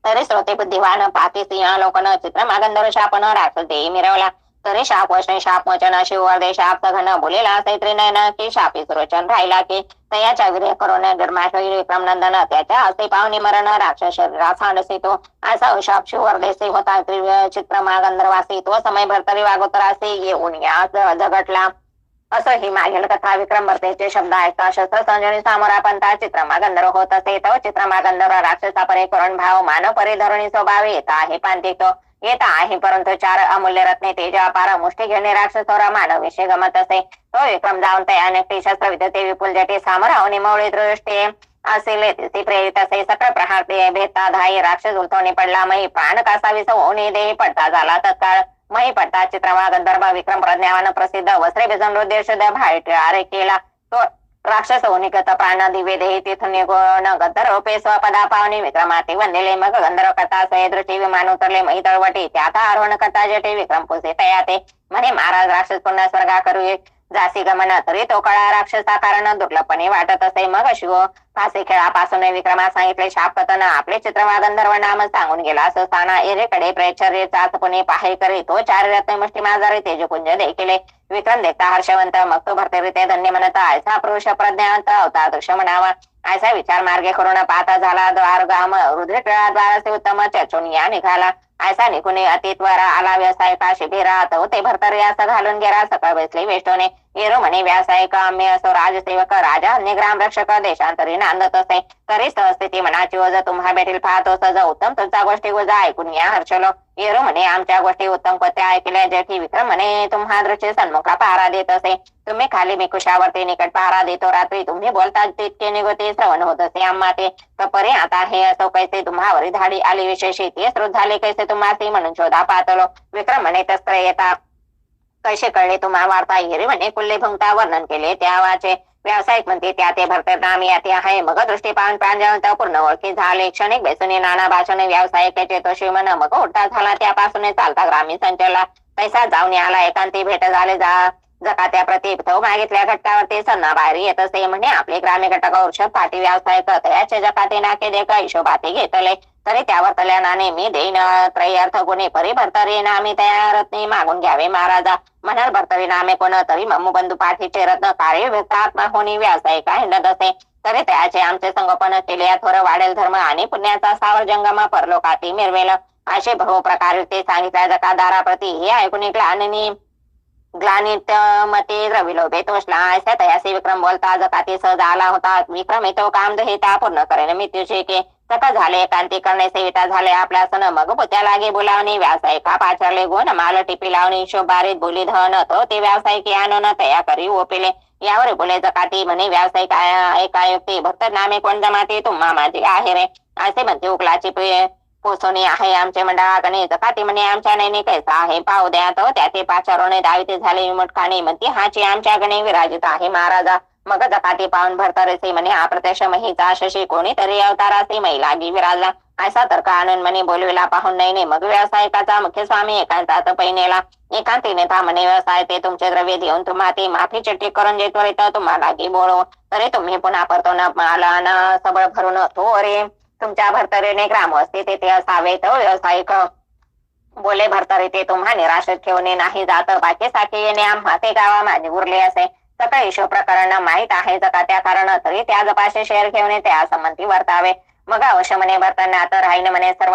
तरी श्रोते बुद्धिवान पाती सिंह लोकन चित्र मागंधर शापन राक्षस देई मिरवला. तरी शाप वचने शाप वचन शिववर्दे शाप सघन बोलेला सैत्री नयन की शापी सुरोचन राहिला की तयाच्या वीर्य करून निर्माशोई विक्रम नंदन त्याच्या हस्ते पावनी मरण राक्षस शरीरात सांडसे तो. असा शाप शिववर्देसे होता चित्र मागंधरवासी तो समय भरतरी वागोतरासे येऊन या जगटला. असं ही मागील कथा विक्रमवर्तेचे शब्द ऐकता शस्त्र संजनी सामोरा पंथा चित्रमागंधर होत असे. तो चित्रमागंधर राक्षसा परे करून भाव मानव परी धरुणी स्वभाव येत आहे पांतिक येत आहे. परंतु 4 अमूल्य रत्ने तेज अपार मुष्टी घेणे राक्षसोरा मानव विषय गमत असे. तो विक्रम जाऊन तयाने शस्त्र विद्यते विपुल जटे सामरावनी मवळी दृष्टी असेले तिथे प्रेरित असे. सकळ प्रहार ते भेदता धाई राक्षस उलथवणी पडला मही प्राण कासावी सवनी देही पडता झाला तत्काळ मही पडता चित्रमा गंधर्भ विक्रम प्रज्ञावान प्रसिद्ध वस्त्रे भिजून रुद्र भाडे केला. तो राक्षस निकत प्राण दिवे देही तिथून निघून गंधर्व पे स्वपदा पावनी विक्रमाती वंदिले. मग गंधर्व कथा सहे दृष्टी विमान उतरले मही तळवटी त्यात आरोहण कथा जटे विक्रम पुसे तयाते. म्हणे महाराज राक्षस पुन्हा स्वर्गा करू जासी गमन तरी तो कळा राक्षसा कारण दुर्लभपणे वाटत असे. मग अश्व फासे खेळापासून विक्रमा सांगितले शाप कथन आपले चित्रवा गंधर्व नाम सांगून गेला. असं स्थाना एरेकडे प्रेचर्य चाचपणे पाहे करी तो चार रत्न मुष्टी माजारे तेजकुंज देखिले. विक्रम देखता हर्षवंत मग तो भरते धन्य म्हणता ऐसा पुरुष प्रज्ञावंत अवतार दृश्य म्हणावा. ऐसा विचार मार्गे करून पाहता झाला द्वारगाम रुद्रद्वाराचे उत्तम चर्चून या निघाला. ऐसा निकुणे अतीत वर आला व्यवसाय का शिबिरा तो ते भरतरी असं घालून गेला. सकळ बसले वेष्टोने येरो म्हणे व्यावसायिक आम्ही असो राजसेवक राजा अन्य ग्राम रक्षक देशांतरी नांदत असे. तरी सहस्थिती मनाची ओझ तुम्हा भेटील पाहतो सज उत्तम तुमचा गोष्टी ओझा ऐकून या हर्षलो. येरो म्हणे आमच्या गोष्टी उत्तम कोत्या ऐकल्या जेठी. विक्रम म्हणे तुम्हा दृष्टी सन्मुखा पहारा देत असे. तुम्ही खाली मी कुशावरती निकट पहारा देतो रात्री तुम्ही बोलता तितके निगोते श्रवण होत असे आम्हा ते कपरे आता हे असो कैसे तुम्हावरी धाडी आली विशेषी ते श्रुत झाले कैसे तुम्हासी म्हणून शोधा पाहतलो. विक्रम म्हणे तस्त्र येता कैसे कळले तुम्हा वार्ता हिरे म्हणे कुल्ले भुंगता वर्णन केले त्या वाचे. व्यावसायिक म्हणते त्या ते भरते नाम याते आहे मग दृष्टी पाहून प्रांजळता पूर्ण ओळखी झाले. क्षणिक बेसुनी नाना भाषण व्यावसायिकाचे तो शिवमन मग उठता झाला त्यापासून चालता ग्रामीण संचला. पैसा जाऊन आला एकांती भेट झाले जकात्या प्रति तो मागितल्या घटकावरती सन्ना बाहेर येत असे. म्हणे आपले ग्रामीण घटक वृषभ पाठी व्यावसायिक तयाचे जकाते नाके देख हिशोबाते घेतले. तरी त्यावर तल्या नाणे मी देईन त्रयर्थ गुणे परी भरतरी नामे त्या रत्ने मागून घ्यावे महाराजा. म्हणाल भरतरी नामे कोण तरी मम्मू बंधू पाठीचे रत्न कार्य आत्मा होणी व्यावसायिका हिंडत असे. तरी त्याचे आमचे संगोपन केले थोर वाढेल धर्म आणि पुण्याचा सावर जंगम परलोकाती मिरवेल. असे बहु प्रकारे ते सांगितल्या जकादाराप्रती हे ऐकून ग्लानित मते द्रविलो बेतोषला. ऐसा तयासी विक्रम बोलता जकाती सहज आला होता. विक्रम येतो काम दहिता पूर्ण करेन मृत्यूचे के सका झाले एकांती करणे सेविता झाले आपल्या सन मग पुत्या लागे बोलावणी व्यावसायिका पाचारले गुण माल टिपी लावणी शोभारीत बोली धन तो ते व्यावसायिकी आणून तया करी ओपिले. यावर बोले जकाती म्हणे व्यावसायिक एकायुक्ती भक्त नामे कोण जमाते तुम्हा माझी आहे रे. असे म्हणते उकलाची पोसोनी आहे आमचे मंडळाकडे. जकाती म्हणे आमच्या नैने कैसा आहे पाहू द्या. तो त्या ते पाचारोने दाविते झाले विमुटखाने म्हणते हाची आमच्याकडे विराजित आहे महाराजा. मग जकाती पाहून भरतरसे म्हणे हा प्रत्यक्ष महिचा शशी कोणीतरी अवताराचे महिलागी विराजला. ऐसा तर्क आनंद म्हणे बोलविला पाहून नैने मग व्यावसायिकाचा मुख्य स्वामी एकांतात पैनेला. एकांतीने था म्हणे व्यवसाय ते तुमचे द्रव्य देऊन तुम्हा ती माफी चिठ्ठी करून जे त्वरित तुम्हाला लागी बोलू. तरी तुम्ही पुन्हा परतो मला न सबळ भरून तो अरे तुमच्या भरतरीने ग्राम असते तेथे असावे. तर व्यावसायिक बोले भरतरी ते तुम्हा निराशेत ठेवणे नाही जात बाकी साखे येणे आम्हा ते गावा माझे उरले असे. सकळ ईशो प्रकरण माहीत आहे जकात्या कारण तरी त्या जपाशे शेअर ठेवणे त्या संमती वर्तावे. मग अवश्य म्हणे भरताना आता राहीन म्हणे सर्व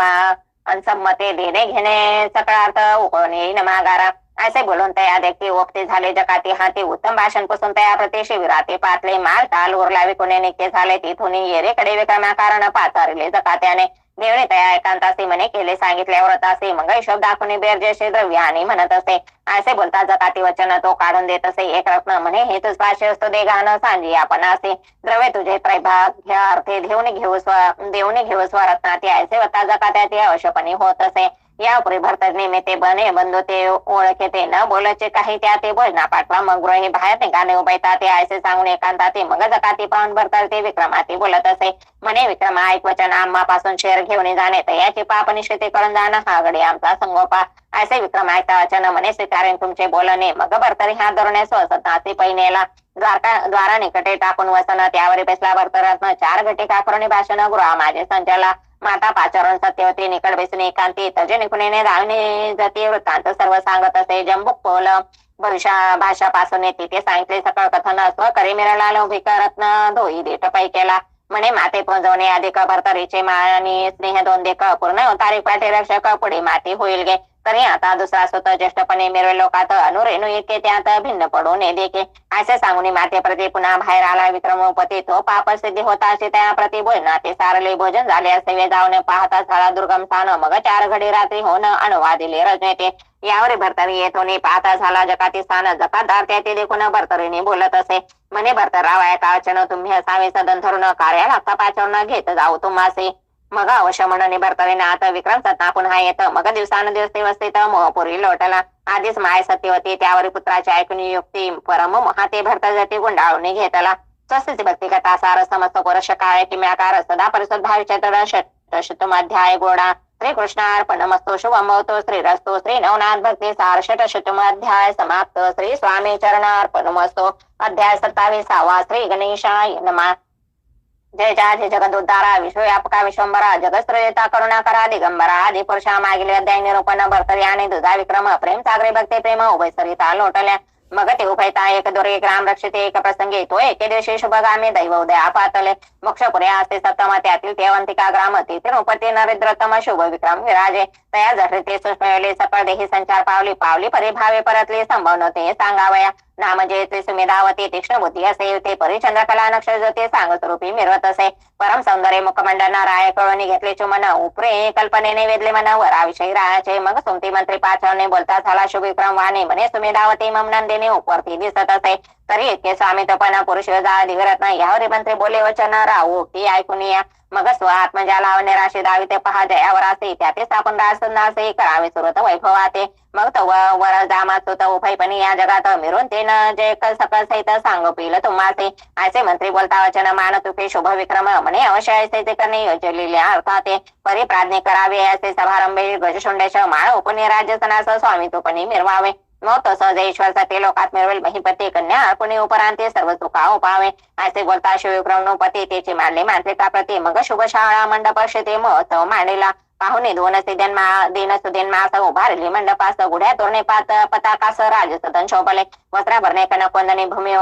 अनसंमते देणे घेणे सकळार्थ उकळणे न मागारा. असे बोलून तया देखते ओपते झाले जकाती हाती उत्तम भाषण पासून तया प्रत्यक्ष विराते पातले माल ताल उरला विकुणे निघते झाले. तिथून येरेकडे विक्रमा कारण पाचारले जकात्याने. देवणे तया एकांतासी म्हणे केले सांगितल्यावर असे मग हिशोब दाखवणे बेरजेशी द्रव्य आणि म्हणत असे. असे बोलता जकाती वचन तो काढून देत असे. एक रत्न म्हणे हे तुझ पाशे असतो देगान सांजी आपण असे द्रव्य तुझे त्रैभाग्य अर्थे देवणे घेऊ स्वरत्नाती ऐसे वता जकात्या ते अवश्यपणे होत असे. यापुढे भरतने मे ते बने बंधू ते ओळखे ते न बोलायचे काही त्या ते भोजना पाठवा मग गृह बाहेर निघाणे उभयता ते ऐसे सांगून एकांता ते मग जकाती पाहून भरतर ते विक्रमाती बोलत असे. म्हणे विक्रमा ऐक वचन आम्हापासून शेर घेऊन जाणे तर याची पाप निश्चिती करून जाणं हा गडी आमचा संगोपा. ऐसे विक्रम ऐकता वचन म्हणे स्वीकारेन तुमचे बोलणे. मग भरतरी हात धरणे स्वसतासी पैनेला द्वारा निकटे टाकून वसन त्यावर बेसला भरतरत्न चार घटिका करून भाषण गृह माझे संचला. माता पाचारून सत्यवती निकट बेसून एकांती तजे निकुणीने धावणे जाती वृत्तांत सर्व सांगत असे. जंबुक पोल भाषा पासून तिथे सांगितले सकळ कथन स्व करे मिरला लौभिक रत्न धोई देठ पै केला. म्हणे माते पोंजवणे अधिक भरतरीचे आणि स्नेह दोन देख पूर्ण तारीख पाठी रक्षक पुढे माती होईल गे. तरी आता दुसरा स्वतः ज्येष्ठपणे मिरवे लोकात अनुरेणू इतके त्यात भिन्न पडू नये देखे. असे सांगून माते प्रती पुन्हा बाहेर आला विक्रमोपती. तो पाप सिद्धी होता असे त्या प्रती भोजनाते सारले भोजन झाले असे जाऊन पाहता झाला दुर्गम स्थान. मग 4 घडी रात्री होऊन अनुवादिले रजनेते. यावर भरतरी येत होणे पाहता झाला जकाती स्थान. जकातदार ते देखून भरतरीने बोलत असे. म्हणे भरतराव ऐका वचन तुम्ही असावे सदन धरून कार्याला पाचारून घेत जाऊ तुम्हासे. मग अवश्य म्हणून भरतरीने आता विक्रम सत्ता पुन्हा येत. मग दिवसानुदिवस व्यवस्थित मोहपुरी लोटला. आधीच माय सत्यवती त्यावर पुत्राची ऐकून युक्ती परम महाते भरता जाती गुंडाळून घेतला. स्वस्ती भक्ती कथा सार समस्त कोरश काळे किम्याकार सदा परिसद भाविचतुमाध्याय गोडा श्रीकृष्णार्पणमस्तु शुभमवतु श्रीरस्तु श्री नवनाथ भक्ती सार षटशतम अध्याय समाप्त श्री स्वामी चरणार्पणमस्तु अध्याय 27 श्री गणेशाय नमः जय जय जगदुद्धारा विश्वव्यापका विश्वंबरा जगत्स्त्रयता करुणाकरा दिगंबरा आदि पुरुषा मागील अध्याय निरूपण भरतरी आणि दुधा विक्रम प्रेम सागरे भक्ती प्रेम उभय सरिता लोटल्या मग ते उभयता एक दोरे एक राम रक्षिते एक प्रसंगी तो एके दिवशी शुभगामी दैव उदया पातले मोक्षपुरे असते सप्तम त्यातील तेवंतिका ग्राम तिरुपती नरेंद्रतम शुभ विक्रम विराजे तया जठरिते सुष्मयले सकळ देही संचार पावली पावली परिभावे परतले संभवनते सांगावया नाम जे सुमेधावती तीक्ष्ण बुद्धी असे ते परिचंद्रकला नक्षत्र सांग स्वरूपी मिरवत असे परम सौंदर्य मुखमंडना राय कळणी घेतले चुमन उपरे कल्पनेने वेदले मन वराविषयी रायाचे मग सुमती मंत्री पाचवणे बोलता झाला शुभ विक्रम वाणे म्हणे सुमेधावती मम नंदिनी उपवरती दिसत असे तरी इतके स्वामित्वपणा पुरुष जा दिगरत नाही यावर मंत्री बोले वचन राहू ती ऐकून या मग स्व आत्मजाला निराशी दावी ते पहा जयावर असे त्यातेच आपण राजसंदासे करावे सुरत वैभवाते मग तो वर जामात सुत उभयपणी या जगात मिरून ते न जे सकल सहित सांग पिल तुम्हासे असे मंत्री बोलता वचन मान तुके शुभ विक्रम म्हणे अवश्य ऐसे ते करणे योजलेल्या अर्थाते परिप्राज्ञ करावे असे समारंभे गजशुंडेश माळ उपने राज्यसनास स्वामित्वपणी मिरवावे मग तसं ईश्वर ते लोकात मिळवेल महिपती कन्या अर्पणे उपरांते सर्व सुखा उपावे असे बोलता शिवविक्रम पती त्याची मानले मांत्रिका प्रती मग शुभ शाळा मंडप ते महोत्सव मांडला पाहुणे दोन दिन सुदिन मास उभारली मंडपास गुढ्या तोरणे पताकास राजसदन शोभले वस्त्रा भरणे कनकोंदणी भूमी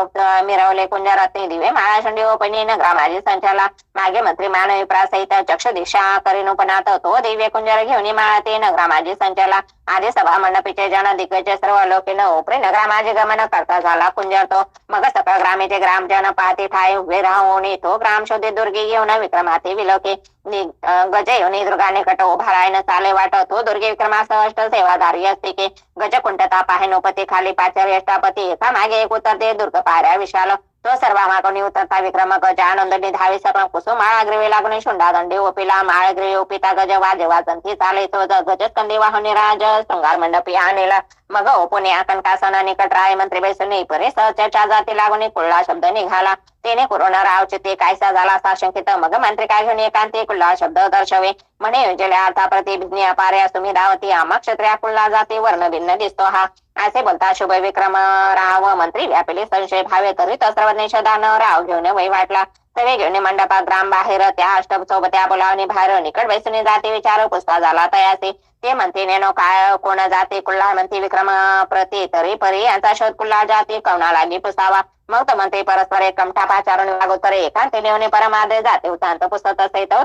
मिरवले कुंजरत्नी दिवे माळाशंडी ओपणी नगरामाजी संचाला मागे मंत्री मानवी प्रासहित चक्ष दिशा करीन उपनाथ तो दिव्य कुंजर घेऊन माळते नगरामाजी संचाला आधी सभा मंडपीचे जन दिग्गज सर्व लोकेन उपरे नगरामाजी गमन करता झाला कुंजर तो मग सकळ ग्रामीचे ग्रामजन पाहते ठाय उभे राहून तो ग्राम शोधे दुर्गी घेऊन विक्रमाते विलोके गज येऊन दुर्गाने कट उभा रायन चाले वाट तो दुर्गे विक्रमासह अष्ट सेवाधारी असते की गज कुंठता पाहेनोपती खाली पाचारी अष्टापती एका मागे एक उतरते दुर्ग पाऱ्या विशाल तो सर्व मागणी उतरता विक्रम गज आनंदनी धावी सकळ कुसुम माळाग्रीवे लागून शुंडा दंडी ओपिला माळग्रीवे ओपिता गज वाजे वाजंती चाले तो गज कंदी वाहुनी राज शृंगार मंडपी आणेला मग ओपुने आकंकासन निकट राय मंत्री बैसुनी परे चर्चा जाती लागून कुल्ला शब्द निघाला तेने कोरोना रावचे ते कायसा झाला साशंकित मग मंत्री काय घेऊन एकांती कुल्ला शब्द दर्शवे म्हणे योजल्या अर्था प्रतिज्ञ अपार्या सुमिधावती आमा क्षत्रिया कुल्ला जाती वर्ण भिन्न दिसतो हा असे बोलता शुभ विक्रम राव मंत्री व्यापिले संशय भावे करीत सर्वनिषदान राव घेऊन वै वाटला तवे घेऊन मंडपा ग्राम बाहेर त्या अष्टप सोबत्या बोलावणी बाहेर निकट बैसून जाती विचार पुष्पा झाला तयासी ते म्हणते नेनो काय कोण जाती कुल्ला म्हणते विक्रम प्रती तरी परी यांचा शोध कुल्ला जाती कवना लागी पुसावा मग तो म्हणते परस्पर एक कमठापाचारून वागोतरे एकांती नेऊन परमादे जाते उतांत पुसत असे तो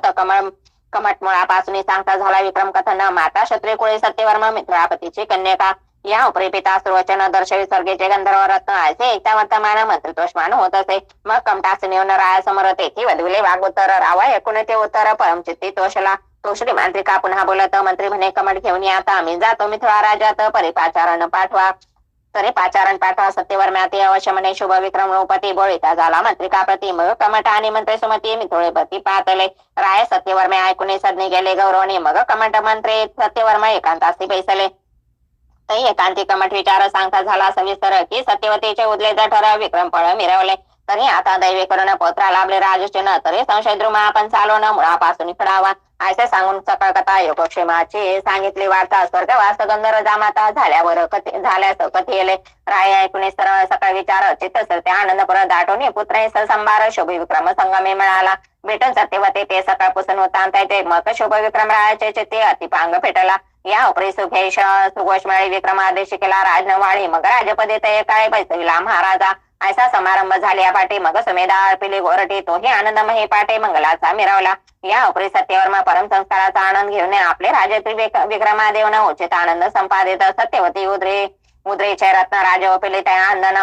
कमटमुळापासून सांगता झाला विक्रम कथन माता क्षत्रिय कुळे सत्यवर्म मित्रापतीची कन्यका या उपरी पिता सुवचन दर्शवी स्वर्गीचे गंधर्व रत्न असे एकता वर्तमान मंत्रितोष्मान होत असे मग कमटास नेऊन राया समोर तेथे वधविले वागोत्तर रावा एकूण ते उत्तर परमचित्ती तोषला तोषरी मांत्रिका पुन्हा बोलत मंत्री म्हणे कमट घेऊन या आता आम्ही जातो मिथुळा राज्यात परिपाचारण पाठवा तरी पाचारण पाठवा सत्यवर्म्याती अवश्य म्हणे शुभ विक्रम नृपती बोळीता झाला मंत्रिका प्रति मग कमट आणि मंत्री सुमती मिथुळेपती पाहतले राय सत्यवर्मे ऐकून सदनी गेले गौरवणी मग कमट मंत्री सत्यवर्म एकांतासी बैसले तई एकांती कमट विचार सांगता झाला सविस्तर की सत्यवतीचे उदले जठर विक्रम फळ मिरवले तरी आता दैवे करून पोत्रा लाभले राजचिन्ह तरी संशय द्रुमा आपण चालवणं मुळापासून खडावा असे सांगून सकळ कथा योगक्षेमाची सांगितली वार्ता स्वर्गवास गंधर्व जामाता झाल्यास कथेले राय ऐकून सरळ सकळ विचार चित्त सरते आनंदपुर दाटून पुत्र संभार शुभ विक्रम संगमे मिळाला भेटून सत्यवते ते सकाळ पुसून होता ते मग शुभ विक्रम रायाचे चित्ते अतिपांग फेटला या उपरी सुघेश सुघोष मिळे विक्रमादेश केला राजनवाळी मग राजपदे ते काळे बैसविला महाराजा असा समारंभ झाल्या पाटे मग सुमेधा अर्पिली गोरटी तोही आनंदमही पाटे मंगलाचा मिरवला या उपरी सत्यवर्मा परम संस्काराचा आनंद घेऊन आपले राजत्री विक्रमादेवनं उचित आनंद संपादित सत्यवती उद्रेचे रत्न राज ओपिले त्या आनंदन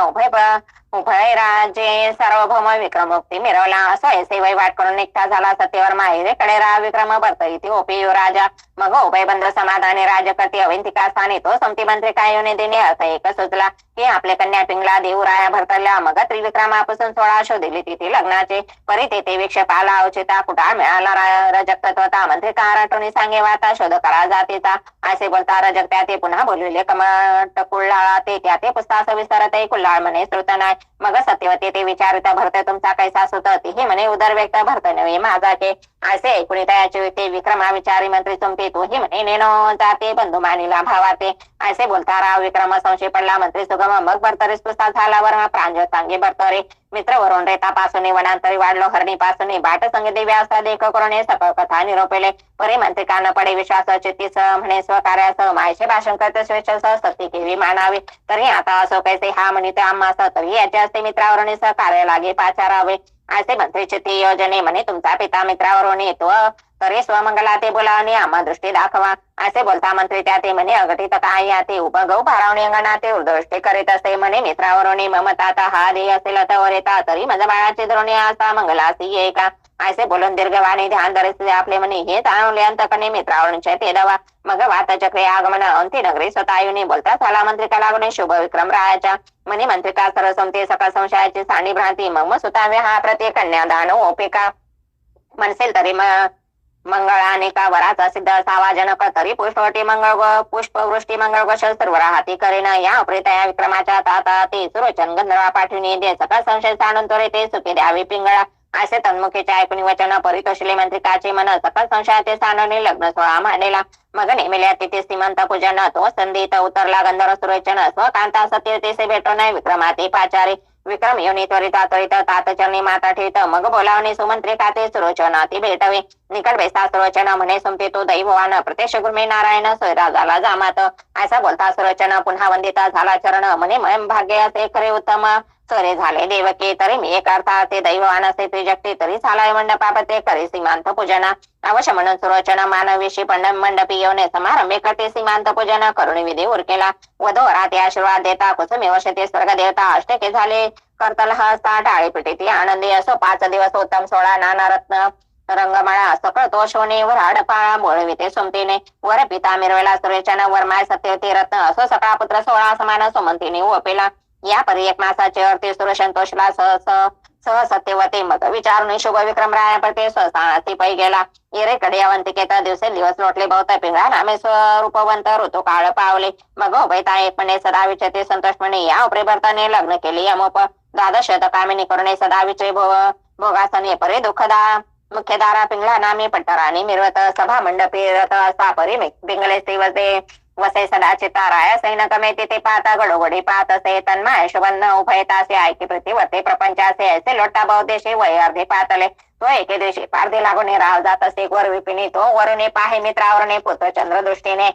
उभय राजे सार्वभौम विक्रमोक्ती मिरवला असं ऐसे वैवाट करून निघता झाला सत्यवर्मा हिरेकडे विक्रम बर्तयती ओपी राजा मग उभय बंध समाधानी राजकर्ती अविंतिका स्थानी तो समती मंत्री काय देणे अर्थ एक सुचला की आपले कन्या पिंगला देऊराया भरतल्या मग त्रिविक्रमापासून 16 शोधिली तिथे लग्नाचे परी तेथे विक्षेप आला अवचिता कुटाळ मिळाला रजक तत्वता मंत्री काराटोनी सांगे वाता शोध करा जातीचा असे बोलता रजक त्या ते पुन्हा बोलविले कमट कुल्हाळा ते त्या ते पुस्ता सविस्तर ते कुल्हाळ म्हणे श्रुत नाही मग सत्यवती ते विचारिता भरते तुमचा कैसा सुत हे म्हणे उदर व्यक्त भरत नव्हे माझा के असे ऐकून त्याचे ते विक्रमा विचारी मंत्री सुमती तोही म्हणे नेनो जाते बंधू मानिला भावाते. असे बोलता राव विक्रम संशय पडला मंत्री सुगम मग बर्तरी स्पृष्टा झाल्यावर प्रांजळ सांगे बर्तरे मित्र वरून रेतापासून वनांतरी वाढलो हरणीपासून बाट संगीत व्यासा देख करून सकळ कथा निरोपेले परी मंत्री कान पडे विश्वास चित्तीस म्हणे स्वकार्यास मायचे भाषण करते स्वेच्छस सत्य केवी मानावे. तरी आता असो कैसे हा म्हणिते आम्हास तरी याच्या असते मित्रावरून सहकार्य लागे पाचारावे. असे मंत्रीचे ते योजने म्हणे तुमचा पिता मित्रावरून येतो तरी स्वमंगला ते बोलावणे आम्हा दृष्टी दाखवा. असे बोलता मंत्री त्या ते म्हणे अघटित काय या ते उपगौ भारावणे अंगणा ते उर्दृष्टी करीत असे म्हणे मित्रावरून ममता हा देह असेल वर येता तरी माझ्या बाळाची धोरणे असा मंगलासी ये का. असे बोलून दीर्घवाणी ध्यान धरित आपले म्हणे हे ताणवले अंतकणे मित्रावरूनचे ते दवा मग वात चक्रे आगमन अंती नगरी स्वतःयुनी बोलता झाला मंत्रिका लागणे शुभ विक्रम रायाच्या म्हणे मंत्रिका सरसमते सकाळ संशयाची साणी भ्रांती मग सुतावे हा प्रत्येक कन्यादान ओपिका म्हणसेल तरी मंगळाने का वराचा सिद्ध सावाजनक तरी पुष्पवटी मंगळ पुष्पवृष्टी मंगळ शस्त्रवरा हाती करेन या अप्रितया विक्रमाच्या ताता ते सुरोचन गंधर्वा पाठविणे दे सकाळ संशय साणून तोरे ते सुखी द्यावी पिंगळा. असे तन्मुखीचे ऐकून वचन परितोषले मंत्रिकाचे मन सकल संशयाचे सानने लग्न सोहळा मांडलेला मग नेमिल्या तिथे श्रीमंत पूजन तो संधीत उतरला गंधर्व सुरोचन स्वकांता सत्य तेसे भेटो नाही विक्रमाते पाचारे विक्रम योनी त्वरिता त्वरित तातचरणी माता ठेवत मग बोलावणे सुमंत्री काते सुरोचन ती भेटवे निकट बेसा सुरोचन म्हणे सुमते तो दैववान प्रत्यक्ष गुरुमे नारायण सोयरा झाला जामात. असा बोलता सुरोचन पुन्हा वंदिता झाला चरण म्हणे मयम भाग्य असे खरे उत्तम सरे झाले देवके तरी मी एक अर्था ते दैववान असे त्रिजक्ती तरी झालाय मंडपापते करे सीमांत पूजना अवश्य म्हणून सुरोचन मानवेशी मंडपी येऊन समारंभे करते सीमांत पूजन करुणी विधी उरकेला वधोवराते आशीर्वाद देता कुसुमे वशते स्वर्ग देवता अष्टके झाले करतल हस्ता टाळी पिटी आनंदी असो 5 दिवस उत्तम सोळा नाना रत्न रंगमाळा सकळ तो शोने वराड पाळा बोळविते सुमतीने वर पिता मिरवेला सुरेचन वरमाय सत्यवती रत्न असो सकाळ पुत्र 16 समान सुमंतीने ओपेला. या परी 1 मासाचे अर्थे सुरसंतोषला सह सत्यवते मग विचारून शुभ विक्रम रायापते स्वस्थानाची पै गेला. येरेकडे अवंतिकेता दिवसे दिवस लोटले बहुत पिंगळा नामे स्वरूपवंत ऋतू काळ पावले मग उभयता एक म्हणे सदा विचते संतोष म्हणे या उपरिभर्ताने लग्न केले यमोप द्वादश कामिनी करुणे सदा विचय भोगासने परे दुःखदा मुख्यदारा पिंगळा नामे पट्टराणी मिरवत सभा मंडपी रथ असा परी पिंगळे श्रीवते वसे सदा चिताराय सैनक मेते ते पाहता गडोगडी पाहत असे तन्माय शुभन्न उभयतासे ऐके प्रतिवर्ते प्रपंचासे ऐसे लोटा बहुदेशे वय अर्धे पातले तो एके दिवशी पारधी लागून राव जात असे वर विपिनी तो वरुणे पाहे मित्रावरणे पुत्र चंद्र दृष्टीने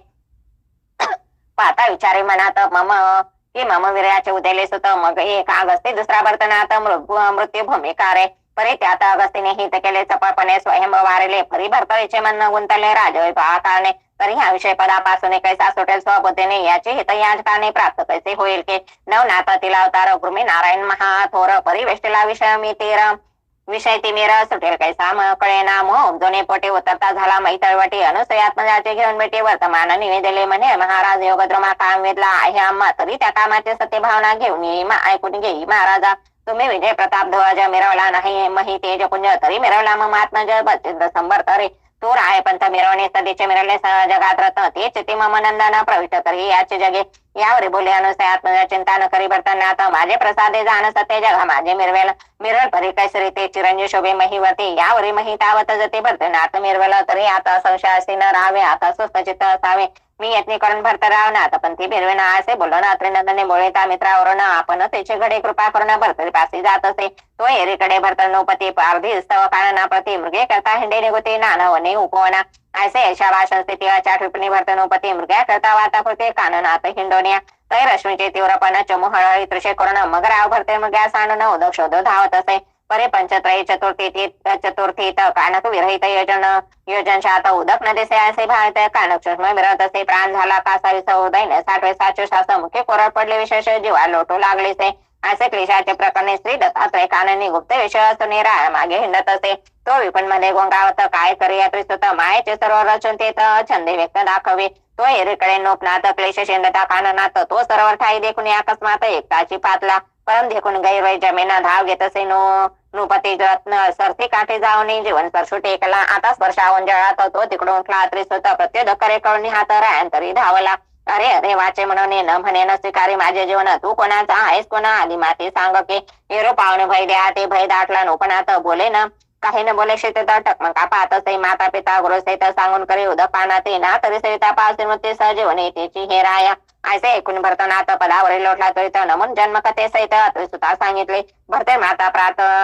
पाहता विचारे मनात मम वीर्याचे उदेले सुत मग एक अगस्ती दुसरा वर्तनात मृत्यू भूमिकारे परी त्यात अगस्तीने हित केले चपळपणे स्वयंभ वारेले फरी भरतरीचे मन गुंतले राजवैभवा कारणे तरी ह्या विषय पदापासून कैसा सुटेल स्वबुद्धीने याचे हित याचकाने प्राप्त कैसे होईल की नवनाथ तिला अवतार गुरुमी नारायण महाथोर परिवेष्टीला विषय तिमिर सुटेल कैसा कळेना मोह जोने पोटे उतरता झाला मैतळवटी अनुसयात्मजाचे घेऊन बेटे वर्तमान निवेदले म्हणे महाराज योगद्रमा काम वेदला आहे आम्हा तरी त्या कामाचे सत्य भावना घेऊन येई ऐकून घेई महाराजा तुम्ही विजय प्रताप ध्वज मिरवला नाही मही तेजपुंज तरी मिरवला मग आत्मज 32 संबर तरी तूर आहे पंथ मिरवणे सदीचे मिरवले जगात रत्न तेच ते मम नंदन प्रविष्ट तरी याचे जगे यावरी बोले अनुसय आत्मजा चिंता न करी बर्तना आता माझे प्रसादे जाण सत्य जगा माझे मिरवल परी कैसरी ते चिरंजी शोभे महीवती यावरी मही तावत जते भरतनाथ मिरवल तरी आता संशयासी न राहावे आता सुस्त चित्त असावे मी यत्नी करून भरत रावना आता पण ती भिरवेना असे बोललो ना त्रिनंदने बोळेता मित्रावरून आपण त्याचे घडे कृपा करून भरतरी पासी जात असे तो एरीकडे भरत नौपती पारधी स्तव कानना प्रति मृगे करता हिंडे निगुती नानवने उपवना ऐसे ऐशा भाषण स्थिती अचा टिप्पणी भरत नौपती मृग्या करता वाता कृते काननात हिंडोनिया तै रश्मीचे तीव्रपण चमुहळी तृषे करून मग राव भरते मृग्या सांडून उदक शोध धावत असे परे पंचत्रयी चतुर्थीत कानक विरहित योजन शात उदक नदेसे असे भावित कानक सूक्ष्म विरत असे प्राण झाला कासावी सौदैन्य 60 साचू शास मुखे कोरड पडले विशेष जीवा लोटू लागलेसे असे क्लेशाचे प्रकरणे श्री दत्तात्रय काननी गुप्त विषय असून राळ मागे हिंडत असे तो विपण मध्ये गोंगावत काय करिया त्रिस्तुत मायेचे सर्व रचून ते छंदे व्यक्त दाखवे तो एरीकडे नोपनाथ क्लेश शेंडता काननात तो सरोवर ठाई देखून अकस्मात एकताची पातला परम देखून गैरवै जमेना धाव घेत असे नृपती रत्न सरती काठी जाऊन जीवन स्पर्शू टेकला आता स्पर्शावून जळात तो तिकडून उठला त्रिस्तुत प्रत्युद करे कळून हात रायांतरी धावला अरे अरे वाचे म्हणून न म्हणे न स्वीकारी माझे जीवन तू कोणाचा आहेस कोणा आधी माती सांग की एरो पावणे भय द्या ते भय दाटला नोपणात बोले न काही न बोले शेत टकमका पाहत असे माता पिता गुरुसहित सांगून करी उदक पानाते ना तरी सरिता पासून मग ते सहजीवन येतेची हे राया ऐसे ऐकून भरतनाथ पदावरील लोटला त्वरित नमून जन्मकथे सहित सुद्धा सांगितले. भरते माता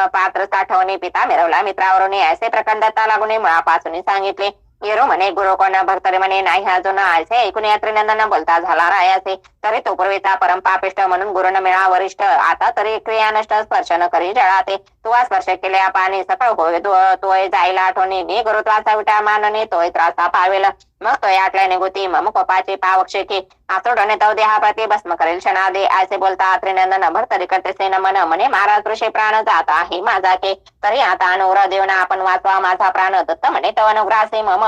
पात्र साठवणे पिता मिरवला मित्रावरून ऐसे प्रकरण दत्ता लागून मुळापासून सांगितले. येरो म्हणे गुरु कोण भरतरे म्हणे नाही अजून ऐसे ऐकून यात्रेनंदन बोलता झाला रायाचे तरी तो पूर्वीचा परम पापिष्ट म्हणून गुरुन मिळा वरिष्ठ आता तरी क्रिया नष्ट स्पर्श न करी जळाते तुवा स्पर्श केल्या पाणी सफळ होय तोय जायला आठवणी मी गुरुत्वाचा विटा मानणे तोय त्रासा पावेल मग तोय आटल्या निगुती मम कोपाची पावक्षे की आसोडणे तव देहा प्रति भस्म करेल क्षणादे ऐसे बोलता त्रिनंदन भरतरी करते से नमन म्हणे महाराज ऋषी प्राण जात आहे माझा के तरी आता अनुग्रह देवना आपण वाचवा माझा प्राण दत्त म्हणे तव अनुग्रहासे मम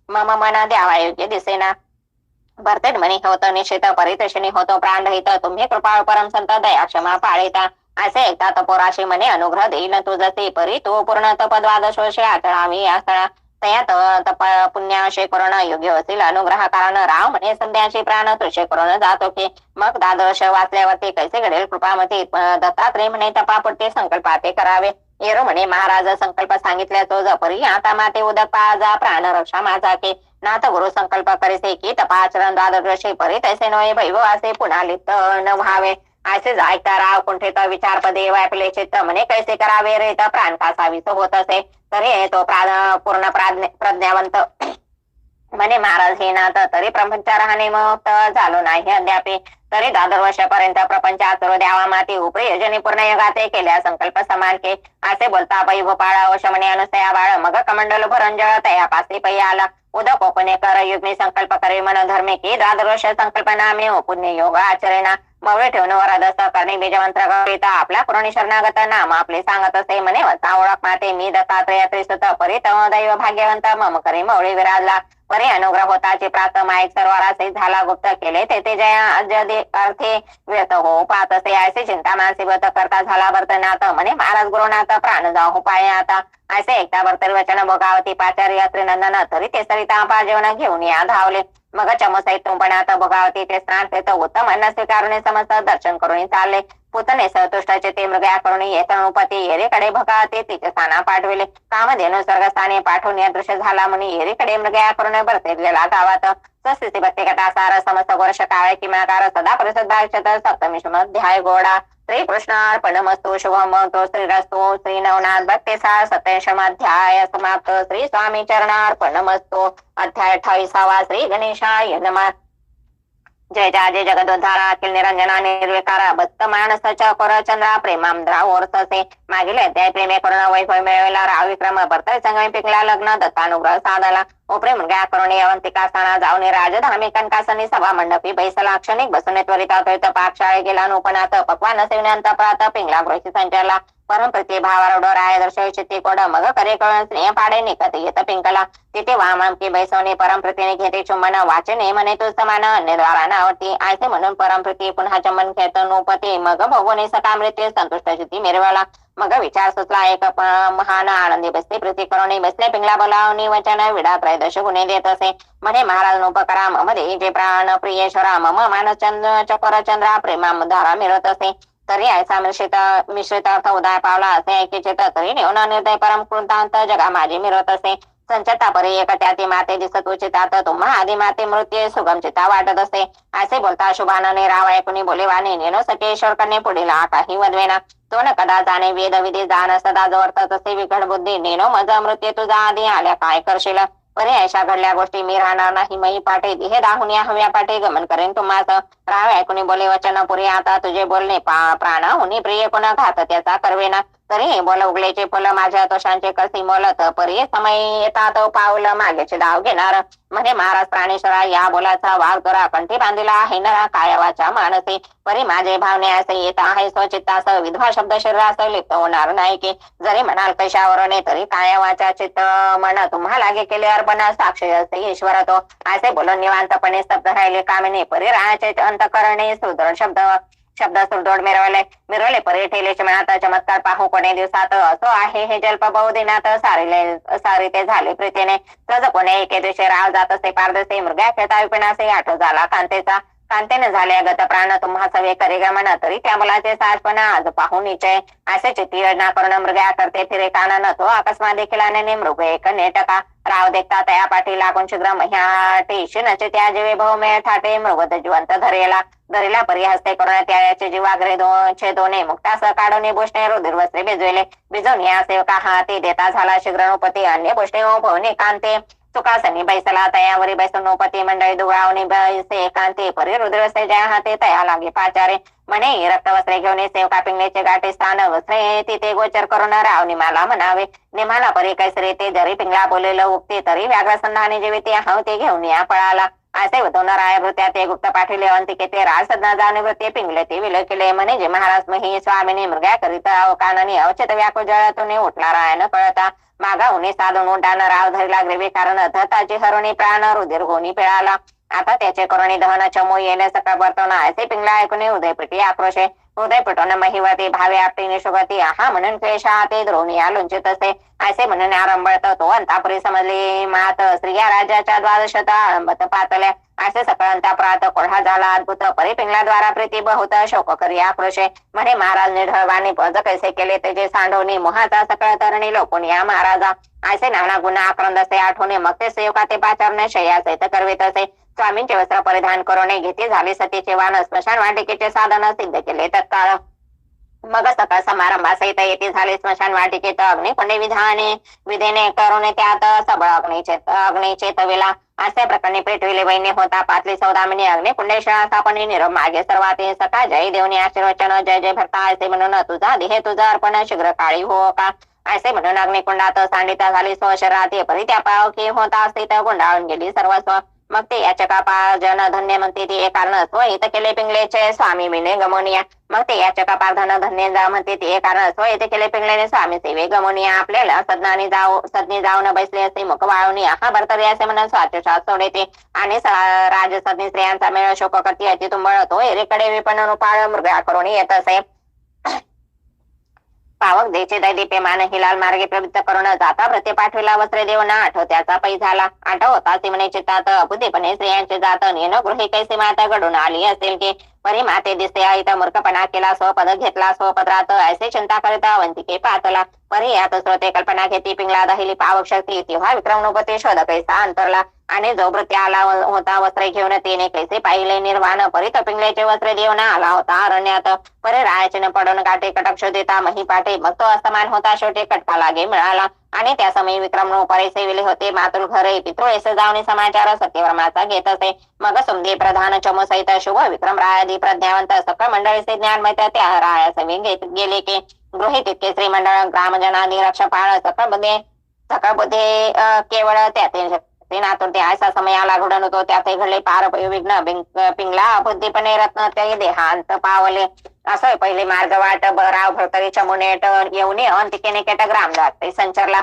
मम मन द्यावा योग्य दिसेना. भरते म्हणे होत निश्चित परितशिनी होतो प्राणरहित तुम्ही कृपाळ परम संत दया क्षमा पाळिता असे ऐकता तपोराशी म्हणे अनुग्रह देईल तुझसे परी तो पूर्ण तपद्वादशोषे आचळावी आसळा तयात तप पुण्याशे करून योग्य असेल अनुग्रह कारण राव म्हणे सध्याची प्राण तुळशी करून जातो की मग द्वादश वाचल्यावरती कैसे घडेल कृपामती दत्तात्रय म्हणे तपापुरते संकल्पाते करावे. येरो म्हणे महाराज संकल्प सांगितल्याचो जपरी आता माते उदक पाजा प्राण रक्षा माझा के नाथ गुरु संकल्प करीसे की तपाचरण द्वादशी परी तैसे नये भैव असे पुन्हा लिप्त न व्हावे ऐसे ऐकता राव कुंठित विचारपदे वापले चित्त म्हणे कैसे करावे रे तर प्राण कासावीस होत असे तरी तो पूर्ण प्रज्ञावंत म्हणे महाराज हे नाथ तरी प्रपंचारहाने मुक्त झालो नाही अद्यापि तरी 12 वर्षापर्यंत प्रपंच आचरो द्यावा माती उपयोजने पूर्ण युगाते केल्या संकल्प समान के असे बोलता पै भोपाळ वशमणे अनुसया बाळ मग कमंडल भरंजळ तया पासे पै आला उदक ओपने कर युग्मी संकल्प करे मन धर्मे की 12 वर्ष संकल्पना मे पुण्य योग आचरेना मवळे ठेवून वरादस्त करणे बीजमंत्र करिता आपल्या पुरणी शरणागत नाम आपले सांगत असे म्हणे वसा ओळख माते मी दत्तात्रय त्रिसुत परित दैव भाग्यवंत मम करे मवळे विराजला परी अनुग्रह होताचे प्रात माईक सर्वारासे झाला गुप्त केले ते जया अर्थे व्यत हो पात असे ऐसे चिंता मानसी व्रत करता झाला वर्तनाथ म्हणे महाराज गुरुनाथ प्राण जाऊ पाय आता ऐसे एकटा वर्तरी वचन भोगावती पाचार्य त्रिनंदन तरी ते सरिता पाजेवण घेऊन या धावले मग चमसहित तुंपणात भोगावती ते स्नान ते उत्तम अन्न स्वीकारून समस्त दर्शन करून चालले पुतने संतुष्टाचे ते मृगया करून येतनुपती येरीकडे भोगावते तिचे स्थाना पाठविले कामधेनु स्वर्गस्थाने पाठवून अदृश्य झाला म्हणून येरीकडे मृगया करून भरते गेला गावात सस्थिती भक्ती कथासार समस्त वर्ष काळ किमाकार सदा परिषद भागक्षत सप्तमी ध्याय गोडा श्रीकृष्णार्पणमस्तु शुभमस्तु श्रीरस्तु श्री नवनाथ भक्तिसार 27 समाप्त श्री स्वामी चरणार्पणमस्तु अध्याय 28 श्री गणेशाय नमः. जय जय जगदोद्धारा अखिल निरंजना निर्विकारा भक्त मानसाच्या कर चंद्रा प्रेमामद्रा ओरससे मागील अध्याय प्रेमे करून वैभव मिळवला राव विक्रम भरतरी संगमी पिकला लग्न दत्तानुग्रह साधला ओप्रे मुलगा करून यवंतिका स्थाना जाऊन राजधामी कनकासनी सभा मंडपी बैसला क्षणिक बसून त्वरिता त्वरित पाकशाळे गेला नोपणात पक्वान सेवन्यांत प्रात पिंगला गृही संचारला परम प्रति भावारोडो राय दर्शय चित्ती कोड मग करे कळून स्नेह पाडे निकत येत पिंकला तिथे वामकी बैसवणे परम प्रतीने घेते चुंबन वाचने म्हणे तू समान अन्य द्वारा नावती ऐसे म्हणून परम प्रती पुन्हा चंबन खेत नोपती मग भगवने सकामृत्य संतुष्ट चित्ती मिरवाला मग विचार सुचला एक महान आनंदी बसते प्रती करून बसले पिंगला बोलावणी वचन विडा त्रयोदश गुणे देत असे म्हणे महाराज नोपकरा मम जे प्राण प्रियेश्वरा मम मानचंद्र चकोर चंद्रा प्रेमाम धारा मिळत असे तरी ऐसा मिश्रित अर्थ उदय पावला असे ऐकीचे तरी नेऊन निर्दय परम कृतांत जगा माझी मिरवत असे संचता परी एक त्याती माते दिसत उचितात तुम्हा आदि माते मृत्यू सुगम चिता वाटत असे असे बोलता शुभानने राव ऐकुनी बोलेवाने नेनो सकेश्वर करणे पुढील काही वदवेना तो न कदा जाणे वेद विधी जाण सदा जवर्त तसे विघड बुद्धी नेनो मज मृत्यू तुझा आधी आल्या काय करशील परे अशा घडल्या गोष्टी मी राहणार नाही मई पाठे हे दाहून या हव्या पाठे गमन करेन तुम्हास राव ऐकुनी बोले वचन पुरे आता तुझे बोलणे प्राण हुनी प्रिय कोणा घात त्याचा करवेना तरी बोल उगलेचे फुल माझ्या तोषांचे कसी मोलत परी समय येतात पावलं मागेचे डाव घेणार म्हणे महाराज प्राणेश्वरा या बोलाचा वाघ करा कंठी बांधिला आहे नरा कायवाच्या मानसी परी माझे भावने असे येत आहे स्वचित्तास विधवा शब्द शरीरास लिप्त होणार नाही की जरी म्हणाल कशावरने तरी कायवाच्या चित्त मन तुम्हाला केले अर्पण साक्षी असे ईश्वर तो असे बोलून निवांतपणे स्तब्ध राहिले कामिनी परी राहायचे अंतकरणे सुदृढ शब्द सुरदोड मिरवले परी ठेलेचे मनात चमत्कार पाहू कोणे दिवसात असो आहे हे जल्प बहुदिनात सारी ते झाले प्रीतीने तज कोणे एके दिवशी राव जात असे पारदसे मृगा खेळता विपिणासे आठो झाला कांतेचा कांतेने झाले गत प्राण तुम्हा सवे करे गमन तरी त्या मुलाचे साजपणा आज पाहून निचय असे चित्ती योजना करून मृग्या करते फिरे काना न तो अकस्मात देखील आने मृग एक नेटका राव देखता तया पाठी लागून शीघ्र महियाटी नचे त्या जीवे बहुमे ठाटे मृगत जिवंत धरेला परी हस्ते करून त्याचे जीवाग्रे दोने मुक्तास काढून भूषणे रुधिर वस्त्रे भिजविले भिजवून या सेवका हाती देता झाला शीघ्र नोपती अन्य भूषणे भवने कांते सुखासनी बैसला तयावरी बैसून नोपती मंडळी दुरावणी बैसे कांती परी रुद्रवस्त्रे ज्या हाते तया लागे पाचारे म्हणे रक्तवस्त्रे घेऊन सेवका पिंगलेचे गाठी स्थान वस्त्रे तिथे गोचर करून राव निमाला म्हणावे निमाला परी कैसरे ते जरी पिंगला बोलेलं उगते तरी व्याघ्रसंधाने जेवी ते हाव ते घेऊन या पळाला असे वतवून राय वृत्या ते गुप्त पाठीले अंतिके ते राज सदना जाणे वृत्ते पिंगले ते विलय केले म्हणे जे महाराज मही स्वामीने मृग्या करीता कानानी अवचेत व्याकुळ जळातून उठला रायन कळता मागाहुनी साधून उड्डाण राव धरला ग्रेवी कारण धताची हरुणी प्राण रुधिर होनी पिळाला आता त्याचे करुणी दहन चमू येणे सकाळ वर्तवना असे पिंगला ऐकून उदयपिटी आक्रोशे उदय पिटोन महिवती भावे आपटी निशुगती आहा म्हणून क्लेशा ते द्रोणी लुंचित असे असे म्हणून आरंभळत तो अंतापुरी समजली मात स्त्रिया राजाच्या द्वादशता आळंबत पातल्या असे सकाळ अंतापुरात कोढा झाला अद्भुत परी पिंगलाद्वारा प्रीती बहुत शोक करी आक्रोशे म्हणे महाराज निढळवाणी पज कैसे केले त्याचे सांडवणी मोहाचा सकळ तरणी लोकून या महाराजा असे नाना गुन्हा आक्रंद असे आठवणे मग ते सेवका ते पाचारणे शय्याचे तर करवीत असे स्वामींचे वस्त्र परिधान करून घेते झाले सतीचे वाहन स्मशान वाटिकेचे साधन सिद्ध केले तत्काळ मग सकाळ समारंभासहित येथे झाले स्मशान वाटिकेत अग्निकुंडे विधेने करून त्यात सबळ अग्निचे तवेला अशा प्रकारे पेटविले वैन्य होता पातली सौदामिनी अग्निकुंडे स्थापनी निरोप मागे सर्वात सकाळ जय देवनी आशीर्वचन जय जय भरता असे म्हणून तुझा देह तुझा अर्पण शीघ्र काळी हो का असे म्हणून अग्निकुंडात सांडिता झाली स्वशरात परी त्या पावकी होता असते तर गुंडाळून गेली सर्वस्व मग ते याच्या कापा जन धन्य म्हणते ते कारण स्वहित केले पिंगलेचे स्वामी मिने गमोनिया मग ते याच्या कापा धन धन्य जा म्हणते ते कारण स्वहित केले पिंगलेने स्वामी सेवे गमोनिया आपल्याला सदनी जाऊन बसले असे मुख वाळवणी हा भरतरी असे म्हणून स्वाचोशात सोडते आणि राजसदनी स्त्रियांचा मेळ शोक करते अति तुंबळ तो एरेकडे विपणन उपाळ मृगा करून येत असे पावक देचे दैदीप्यमान हिलाल मार्गे प्रवृत्त करून जाता प्रते पाठविला वस्त्रे देवना आठवत्याचा पै झाला आठवता सिमने चित्तात अबुद्धीपणे स्त्रियांचे जात नेन गृही कैसे माता घडून आली असेल की परी माते दिसते आईता मूर्खपणा केला स्वपद घेतला स्वपदरात ऐसे चिंता करिता अवंतिके पातला परी यात श्रोते कल्पना घेती पिंगला दहिली पावक शक्ती तेव्हा विक्रमणोपती शोध कैसा अंतरला आणि जो भृत्य आला होता वस्त्रे घेऊन तिने कैसे पाहिले निर्वाण परी पिंगलेचे वस्त्रे देवना आला होता अरण्यात परी रायाचे पडून काटे कटक शोधिता मही पाटे मग तो अस्तमान होता शेवटी कटका लागे मिळाला आणि त्या समयी विक्रमनो परी सेविले होते मातुल घरे पितृळेस जाऊन समाचार सत्यवर्माचा घेत असे मग सुमदी प्रधान चमू सहित शुभ विक्रम रायादी प्रज्ञावंत सकळ मंडळीचे ज्ञानमय त्या राया समी गेले की गृहित तितके श्रीमंडळ ग्रामजनादी रक्षपाळ सकळ बुद्धे केवळ त्यातील नातुरते असा समय आला घडण होतो त्यात घडले पार विघ्न पिंगला बुद्धीपणे रत्न ते देहांत पावले असं पहिले मार्ग वाट राव भरतरी चमुनेट येऊन अंतिकेने केट ग्राम जाते संचरला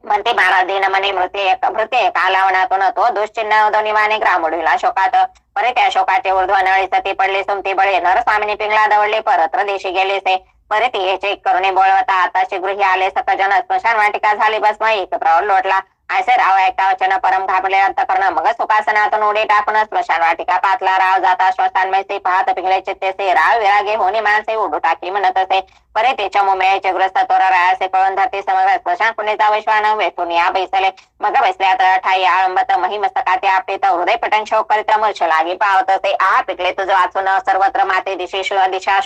म्हणते महाराज दिन मने भृत्य कालावनातून तो दुश्चिन्ह दोनिवाने ग्राम उडविला शोकात परे त्या शोकाचे ऊर्ध्व नळी सती पडले सुमती बळे नरस्वामीने पिंगला दवडले परत्र देशी गेलेसे परे ती चेक करून बोलवता आताशी गृही आले सकजन स्मशान वाटिका झाली भस्म एकत्र लोटला असे राव ऐका वचन परम घाबरले अर्थ करण मग सुखासनातून उडी टाकून स्मशान वाटिका पातला राव जाता श्मशानमयसे पाहत पिंगले चित्तेसे राव विरागे होणे माणसे उडू टाकली म्हणत असे परे त्याच्या मुमेळचे ग्रस्त तोरा रायासे कळून धरती समग्र स्मशान कुणीचा वैश्वान वेठून या बैसले मग बैसल्यात ठाई आळंबत महिमस्तकाते आपटे हृदय पटन शोक करीत मूर्छ लागी पावत असे आहा पिकले तुझं वाचून सर्वत्र माते दिशा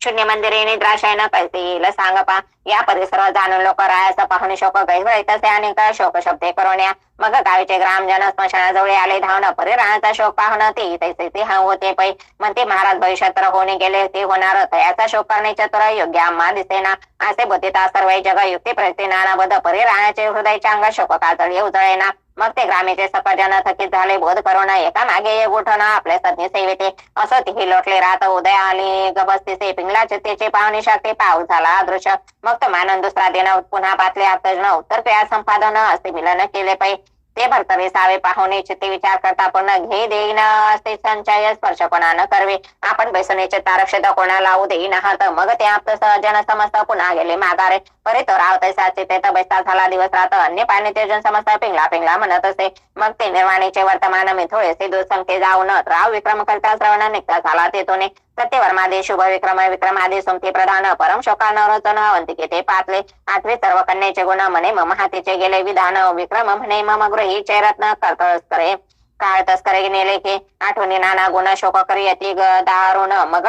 शून्य मंदिरे निद्राशयन कैसे येईल सांग पा या परिसरात जाणून लोक रायाचा पाहुणे शोक गैरवळीत असे आणि शोक शब्दे करोण्या मग गावीचे ग्रामजन स्मशानाजवळ आले धावणं परी राणाचा शोक पाहून ते तैसे ते हा होते पै म्हणते महाराज भविष्यात होणे गेले ते होणार याचा शोक करणे चतुर योग्य आम्हा दिसेना असे बोधिता सर्व जग युक्ती प्रति नानाबद्ध परी राणाचे हृदयच्या अंग शोक काजळी उजळेना मग ते ग्रामीचे सकजन थकीत झाले बोध करून एका मागे एक उठण आपल्या सज्ञ सेवेते असं तिही लोटले रात उदय आली गबस्तीचे पिंगला चित्तेचे पाहुणे शकते पाऊस झाला दृश्य मग तो मानन दुसरा दिन पुन्हा पातले आतजन उत्तर क्रिया संपादन असे मिलन केले पै ते भरतरी सावे पाहुणे चित्ते विचार करता पूर्ण घे देईन असते संचय स्पर्श कोणा न करवे आपण बैसणेचे तारक्षेत्र कोणा लावू देईन हात मग ते आप जन समस्त पुन्हा गेले माघारे परे तो राव तैसाचे ते तर बैसता झाला दिवस रात अन्य पाणी ते जन समस्त पिंगला पिंगला म्हणत असे मग ते निर्वाणीचे वर्तमान मी थोडेसे दुसंख्ये जाऊन राव विक्रम करता श्रवण निघता झाला ते तोने सत्यवर्मादे शुभ विक्रम विक्रमादे सोमते प्रधान परम शोका नरोचन अवंतिके ते पातले आठवे सर्व कन्याचे गुण म्हणे मम हातीचे गेले विधान विक्रम म्हणे मम गृही चैरत्न करतळस करे काळ तस्करे नेले की आठवणी नाना गुण शोक करी अति दारुण मग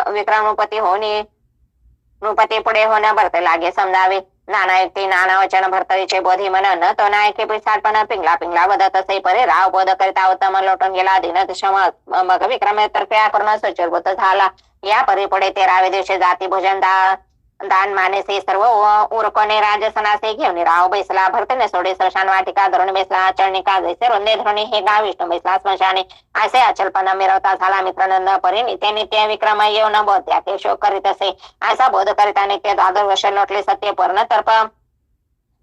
विक्रम नृपती होणी नृपती पुढे होणं भरते लागे समजावे नाना युक्ती नाना वचन भरतरीचे बोधी मन न तो नायके पिसाटपण पिंगला पिंगला वदत असे परे राव बोध करिता उत्तम लोटून गेला दिन क्षम मग विक्रम तर्फे करून सुचिरभूत झाला या परी पुढे 13व्या दिवशी जाती भोजन दान मानेसे सर्व उरकोने राजसनासे घेऊन राव बैसला भरतने सोडे स्मशान वाटिका धरून बेसला चरणिका जैसे रुंदे धरणी हे गाव विष्णू बैसला स्मशाने असे अचलपणा मिरवता झाला मित्रानंद परी नित्य नित्य विक्रम येऊन बोध त्याचे शोक करीत असे असा बोध करिता नित्य 12 वर्ष लोटले सत्य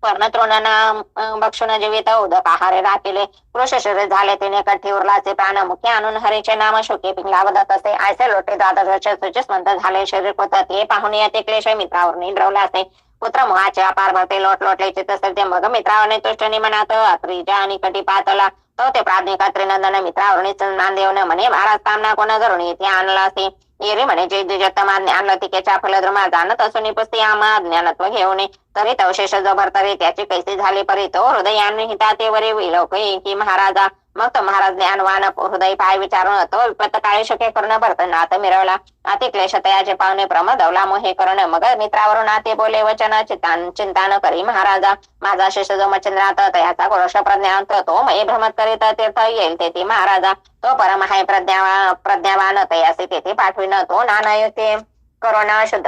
पर्णतृणना भक्षण जीवित उदक आहारे राखिले पुरुष शरीर झाले तिने कठी उरलाचे प्राण मुख्य आणून हरीचे नाम शोके पिंगला वदत असे ऐसे लोटे 12 वर्ष सुचिस्मंत झाले शरीर कोतात हे पाहून येते क्लेश मित्रावर निद्रवला असे पुत्र मोहाचे अपार भरते लोटले चित्त सत्य मग मित्रावरने तुष्टनी मनात अत्रीजा आणि कटी पातला तो ते प्राज्ञिक त्रिनंदन मित्रावरने सन्मान देऊन म्हणे महाराज कामना कोणा धरून येथे आणला असे येरे म्हणे जे द्विजतमा ज्ञान लतिकेच्या फलद्रुमा जाणत असून पुस्ती आम्हा ज्ञानत्व घेऊन तरी अवशेष जो भरतरी त्याची कैसे झाले परी तो हृदयाने हिता ते वरी विलोक की महाराजा मग तो महाराज ज्ञानवान हृदय पाय विचारून तो विपत्त काळी शके करून भरतनाथ मिरवला अति क्लेश तयाचे पाहुणे प्रमदवला मोहे करून मग मित्रावरून आते बोले वचन चिंता न करी महाराजा माझा शेष जो मचंद्रात तयाचा गोरक्ष प्रज्ञान तो मये भ्रमत करीत तीर्थ येईल तेथे महाराजा तो परम आहे प्रज्ञावान तयासे तेथे पाठविन तो नानायुते करोना शुद्ध